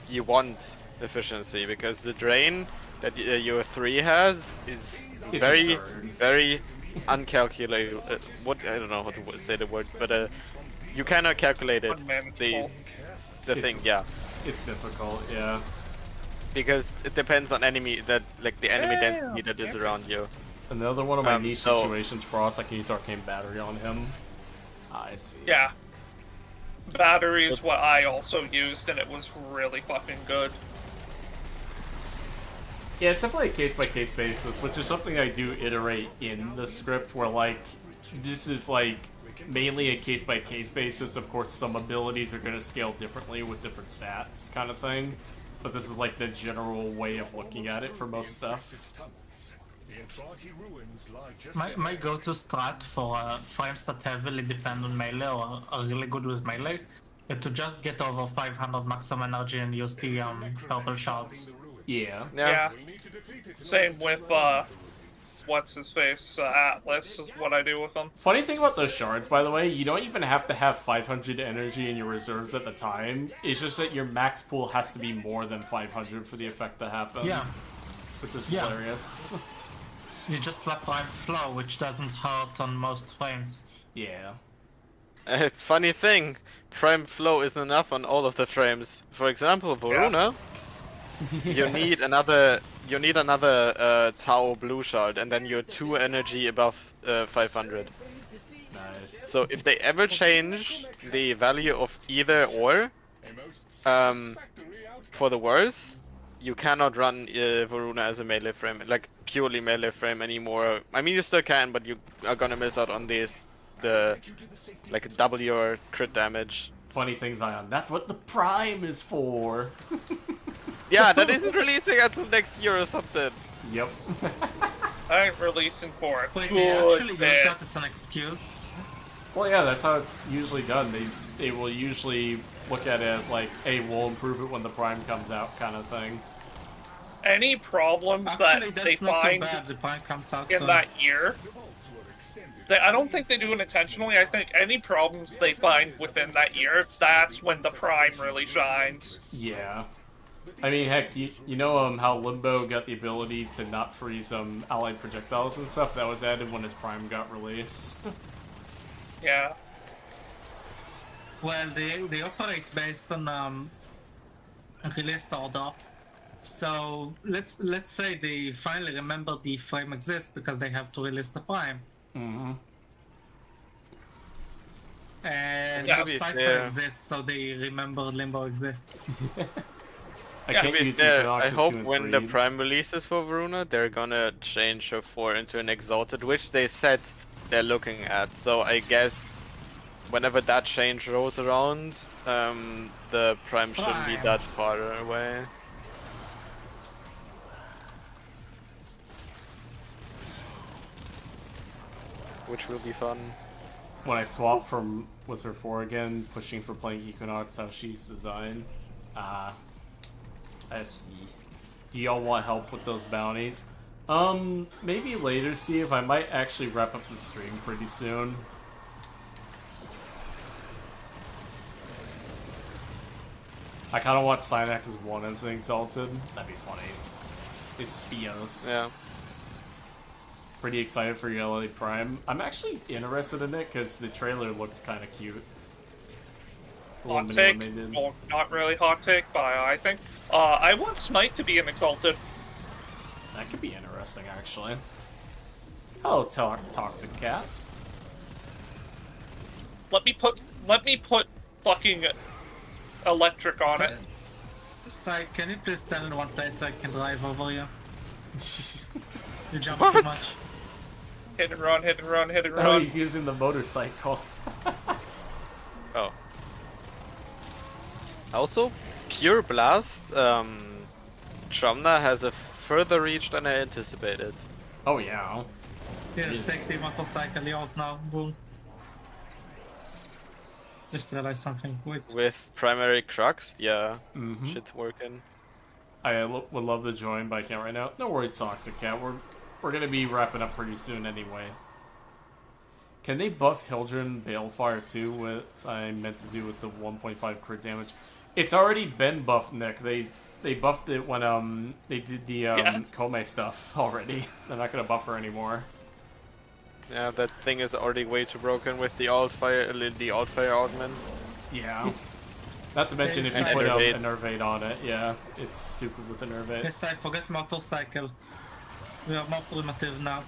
Speaker 6: you want efficiency because the drain that your 3 has is
Speaker 2: It's
Speaker 6: very,
Speaker 2: absurd.
Speaker 6: very uncalculable. What I don't know how to say the word, but you cannot calculate it.
Speaker 5: unmanageable.
Speaker 6: The thing, yeah,
Speaker 2: It's difficult, yeah.
Speaker 6: because it depends on enemy that like the enemy density that is around you.
Speaker 2: Another one of my niche
Speaker 6: so-
Speaker 2: situations, Frost, I can use Arcane Battery on him. I see.
Speaker 5: Yeah. Battery is what I also used, and it was really fucking good.
Speaker 2: Yeah, it's definitely a case-by-case basis, which is something I do iterate in the script, where, like, this is, like, mainly a case-by-case basis. Of course, some abilities are going to scale differently with different stats, kind of thing. But this is, like, the general way of looking at it for most stuff.
Speaker 1: My go-to strat for frames that heavily depend on melee or are really good with melee is to just get over 500 maximum energy and use the purple shards.
Speaker 2: Yeah.
Speaker 5: Yeah. Same with, what's his face? Atlas is what I do with him.
Speaker 2: Funny thing about those shards, by the way, you don't even have to have 500 energy in your reserves at the time. It's just that your max pool has to be more than 500 for the effect to happen.
Speaker 1: Yeah,
Speaker 2: Which is
Speaker 1: Yeah.
Speaker 2: hilarious.
Speaker 1: you just slap Prime Flow, which doesn't hurt on most frames.
Speaker 2: Yeah.
Speaker 6: It's funny thing, Prime Flow isn't enough on all of the frames. For example, Varuna, you need another Tau blue shard, and then you're 2 energy above 500.
Speaker 2: Nice.
Speaker 6: So if they ever change the value of either or, for the worse, you cannot run Varuna as a melee frame, like purely melee frame anymore. I mean, you still can, but you are gonna miss out on like double your crit damage.
Speaker 2: Funny thing, Zion, that's what the Prime is for.
Speaker 6: Yeah, that isn't releasing until next year or something.
Speaker 2: Yep.
Speaker 5: I ain't releasing for it.
Speaker 1: Wait, they actually use
Speaker 5: Good,
Speaker 1: that as an excuse?
Speaker 2: Well, yeah, that's how it's usually done. They will usually look at it as like, hey, we'll improve it when the Prime comes out, kind of thing.
Speaker 5: Any problems
Speaker 1: Actually,
Speaker 5: that they
Speaker 1: that's not too
Speaker 5: find
Speaker 1: bad. The Prime comes out
Speaker 5: in
Speaker 1: soon.
Speaker 5: that year, I don't think they do it intentionally. I think any problems they find within that year, that's when the Prime really shines.
Speaker 2: Yeah. I mean, heck, you know how Limbo got the ability to not freeze allied projectiles and stuff? That was added when his Prime got released.
Speaker 5: Yeah.
Speaker 1: Well, they operate based on release order. So let's say they finally remember the frame exists because they have to release the Prime.
Speaker 2: Mm-hmm.
Speaker 1: And
Speaker 5: Yeah.
Speaker 1: Sci-Fi
Speaker 6: Yeah.
Speaker 1: exists, so they remember Limbo exists.
Speaker 2: I
Speaker 5: Yeah,
Speaker 2: can't
Speaker 6: To be
Speaker 2: use
Speaker 6: fair, I
Speaker 2: Equinox's
Speaker 6: hope
Speaker 2: 2 and
Speaker 6: when the
Speaker 2: 3.
Speaker 6: Prime releases for Varuna, they're gonna change her 4 into an Exalted, which they said they're looking at. So I guess whenever that change rolls around, the Prime shouldn't be
Speaker 1: Prime.
Speaker 6: that far away. Which will be fun.
Speaker 2: when I swap from with her 4 again, pushing for playing Equinox, how she's designed. I see. Do y'all want help with those bounties? Maybe later, Steve. I might actually wrap up the stream pretty soon. I kind of want Synax's 1 as exalted. That'd be funny. Espios.
Speaker 6: Yeah.
Speaker 2: Pretty excited for Yellow Prime. I'm actually interested in it because the trailer looked kind of cute. The
Speaker 5: Hot
Speaker 2: one
Speaker 5: take?
Speaker 2: they did.
Speaker 5: Well, not really hot take, but I think. I want Smite to be an Exalted.
Speaker 2: That could be interesting, actually. Hello, Toxic Cat.
Speaker 5: Let me put fucking electric on it.
Speaker 1: Sai, can you please stand in one place so I can drive over you? You jump
Speaker 6: What?
Speaker 1: too much.
Speaker 5: Hit and run, hit and run, hit and
Speaker 2: Oh,
Speaker 5: run.
Speaker 2: he's using the motorcycle.
Speaker 6: Oh. Also, Pure Blast, Trumna has a further reach than I anticipated.
Speaker 2: Oh, yeah.
Speaker 1: Here, take the motorcycle, yours now. Boom. Just realized something. Wait.
Speaker 6: With primary crux, yeah,
Speaker 2: Mhm.
Speaker 6: shit's working.
Speaker 2: I would love to join, but I can't right now. No worries, Toxic Cat. We're gonna be wrapping up pretty soon anyway. Can they buff Hildren Balefire too? With I meant to do with the 1.5 crit damage. It's already been buffed, Nick. They buffed it when they did the Kome stuff already. They're not gonna buff her anymore.
Speaker 6: Yeah, that thing is already way too broken with the alt-fire augment.
Speaker 2: Yeah. Not to mention if you
Speaker 1: And
Speaker 2: put a
Speaker 6: Enervate.
Speaker 2: Nervate on it, yeah, it's stupid with a Nervate.
Speaker 1: Yes, I forget motorcycle. We are more primitive now.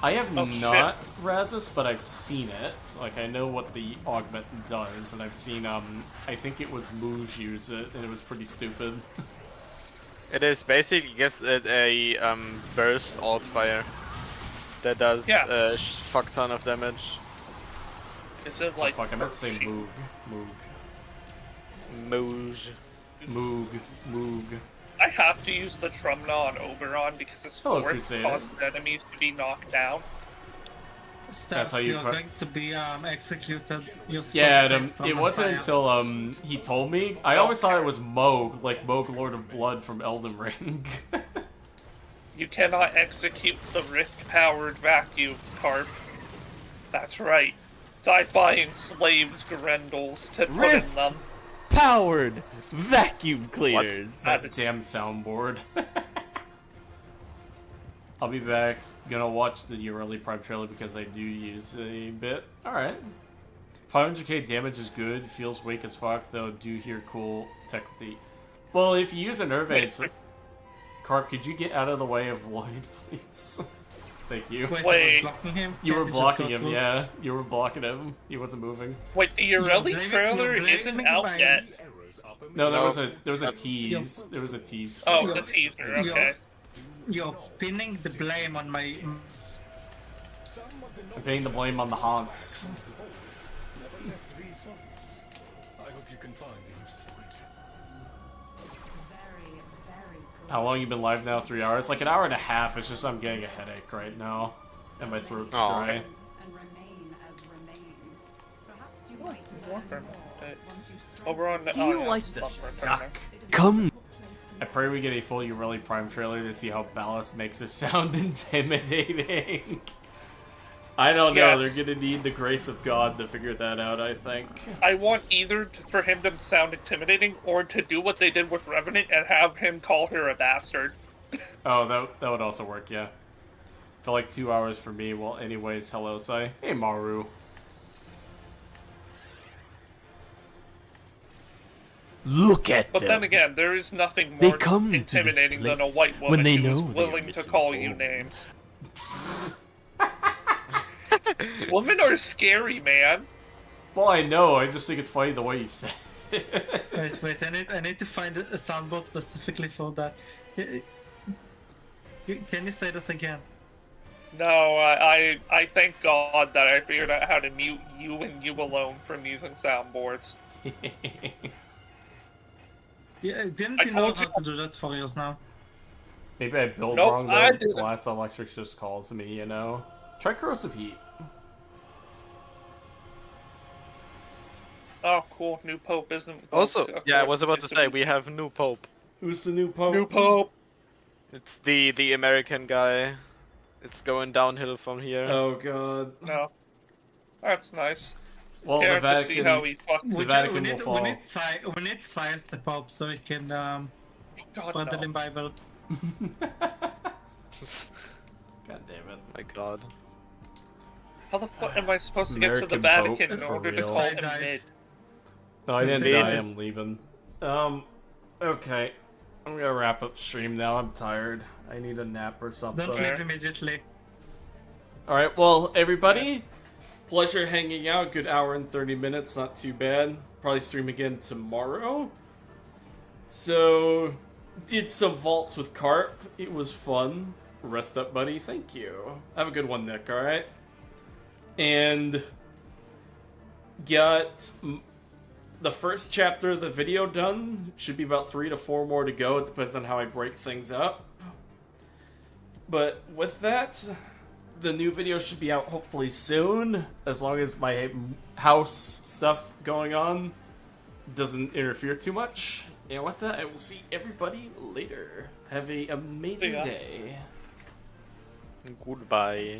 Speaker 2: I have
Speaker 5: Oh,
Speaker 2: not Razzus, but I've seen it. Like, I know what the augment does, and I've seen, I think it was Mooj use it, and it was pretty stupid.
Speaker 6: It is basically gives it a burst alt-fire that does
Speaker 5: Yeah.
Speaker 6: a fuck ton of damage.
Speaker 5: Is it like...
Speaker 2: Fuck, I meant to say Moog.
Speaker 6: Moj.
Speaker 2: Moog.
Speaker 5: I have to use the Trumna on Oberon because its
Speaker 2: Hello,
Speaker 5: force
Speaker 2: Crusader.
Speaker 5: causes enemies to be knocked down.
Speaker 1: Steps,
Speaker 2: how you
Speaker 1: you're
Speaker 2: cru-
Speaker 1: going to be executed. You're supposed
Speaker 2: Yeah,
Speaker 1: to
Speaker 2: and,
Speaker 1: save from
Speaker 2: it wasn't
Speaker 1: Messiah.
Speaker 2: until he told me. I always thought it was Moog, like Moog Lord of Blood from Elden Ring.
Speaker 5: You cannot execute the Rift-powered vacuum, Carp. That's right. Sci-Fi enslaves Grendels to put in
Speaker 8: Rift!
Speaker 5: them.
Speaker 8: Powered vacuum cleaners.
Speaker 2: That damn soundboard. I'll be back. Gonna watch the early Prime trailer because I do use a bit. Alright. 500k damage is good. Feels weak as fuck, though. Do hear cool tech with the... Well, if you use a Nervate... Carp, could you get out of the way of Lloyd, please? Thank you.
Speaker 1: Wait, I
Speaker 5: Wait.
Speaker 1: was blocking him?
Speaker 2: You were
Speaker 1: Can't just
Speaker 2: blocking
Speaker 1: go
Speaker 2: him,
Speaker 1: through?
Speaker 2: yeah. You were blocking him. He wasn't moving.
Speaker 5: Wait, the Ureli
Speaker 1: blaming-
Speaker 5: trailer
Speaker 1: you're
Speaker 5: isn't
Speaker 1: blaming
Speaker 5: out
Speaker 1: my-
Speaker 5: yet.
Speaker 4: Errors are
Speaker 2: No, there
Speaker 4: permitted.
Speaker 2: was a
Speaker 6: That's-
Speaker 2: tease. There was a tease.
Speaker 5: Oh,
Speaker 1: You're-
Speaker 5: the teaser,
Speaker 1: you're-
Speaker 5: okay.
Speaker 1: You're pinning the blame on my...
Speaker 4: Some of the
Speaker 2: I'm putting the blame on the haunts.
Speaker 4: never left these ones. I hope you can find the respite.
Speaker 7: Very, very good.
Speaker 2: How long you been live now? 3 hours? Like an hour and a half. It's just I'm getting a headache right now. And my throat's
Speaker 6: Aw.
Speaker 2: dry.
Speaker 7: And remain as remains. Perhaps you might
Speaker 5: Warframe
Speaker 7: learn
Speaker 5: update.
Speaker 7: once you strike.
Speaker 5: Oberon...
Speaker 8: Do
Speaker 5: oh,
Speaker 8: you
Speaker 5: yeah,
Speaker 8: like
Speaker 5: it's
Speaker 8: the
Speaker 5: not returning.
Speaker 8: suck?
Speaker 7: It is
Speaker 8: Come.
Speaker 7: a difficult place to
Speaker 2: I pray we get a full Ureli Prime trailer to see how Ballast makes it sound intimidating. I don't know.
Speaker 5: Yes.
Speaker 2: They're gonna need the grace of God to figure that out, I think.
Speaker 5: I want either for him to sound intimidating or to do what they did with Revenant and have him call her a bastard.
Speaker 2: Oh, that would also work, yeah. For like 2 hours for me. Well, anyways, hello, Sai. Hey, Maru.
Speaker 8: Look at
Speaker 5: But
Speaker 8: them.
Speaker 5: then again, there is nothing
Speaker 8: They
Speaker 5: more
Speaker 8: come to this
Speaker 5: intimidating than a
Speaker 8: place
Speaker 5: white woman
Speaker 8: when they
Speaker 5: who is
Speaker 8: know they are
Speaker 5: willing to call you
Speaker 8: misinformed.
Speaker 5: names. Women are scary, man.
Speaker 2: Well, I know. I just think it's funny the way you said it.
Speaker 1: Wait, I need to find a soundboard specifically for that. Can you say that again?
Speaker 5: No, I thank God that I figured out how to mute you and you alone from using soundboards.
Speaker 1: Yeah, didn't
Speaker 5: I
Speaker 1: you know
Speaker 5: told
Speaker 1: how
Speaker 5: you-
Speaker 1: to do that for years now?
Speaker 2: Maybe I build
Speaker 5: Nope,
Speaker 2: wrong,
Speaker 5: I
Speaker 2: though.
Speaker 5: didn't.
Speaker 2: Glass Electric just calls me, you know? Try Corrosive Heat.
Speaker 5: Oh, cool. New Pope isn't.
Speaker 6: Also, yeah, I was about to
Speaker 5: It's a-
Speaker 6: say we have new pope.
Speaker 2: Who's the new pope?
Speaker 5: New Pope.
Speaker 6: It's the American guy. It's going downhill from here.
Speaker 2: Oh god.
Speaker 5: No. That's nice.
Speaker 2: Well,
Speaker 5: Care
Speaker 2: the
Speaker 5: to see how
Speaker 2: Vatican.
Speaker 5: he fucked.
Speaker 2: The Vatican will fall.
Speaker 1: We need Science the Pope so he can
Speaker 5: God,
Speaker 1: spread the
Speaker 5: no.
Speaker 1: Bible.
Speaker 2: God damn it.
Speaker 6: My god.
Speaker 5: How the fuck am I supposed to get to the
Speaker 2: American
Speaker 5: Vatican
Speaker 2: Pope,
Speaker 5: in
Speaker 2: for
Speaker 5: order to
Speaker 2: real.
Speaker 5: call him
Speaker 1: Side-eyed.
Speaker 5: mid?
Speaker 2: No, I didn't
Speaker 6: Indeed.
Speaker 2: die. I'm leaving. Okay. I'm gonna wrap up stream now. I'm tired. I need a nap or something.
Speaker 1: Don't leave immediately.
Speaker 2: Alright, well, everybody, pleasure hanging out. Good hour and 30 minutes, not too bad. Probably stream again tomorrow. So, did some vaults with Carp. It was fun. Rest up, buddy. Thank you. Have a good one, Nick, alright? And got the first chapter of the video done. Should be about 3 to 4 more to go. It depends on how I break things up. But with that, the new video should be out hopefully soon, as long as my house stuff going on doesn't interfere too much. And with that, I will see everybody later. Have an amazing
Speaker 5: See ya.
Speaker 2: day.
Speaker 6: Goodbye.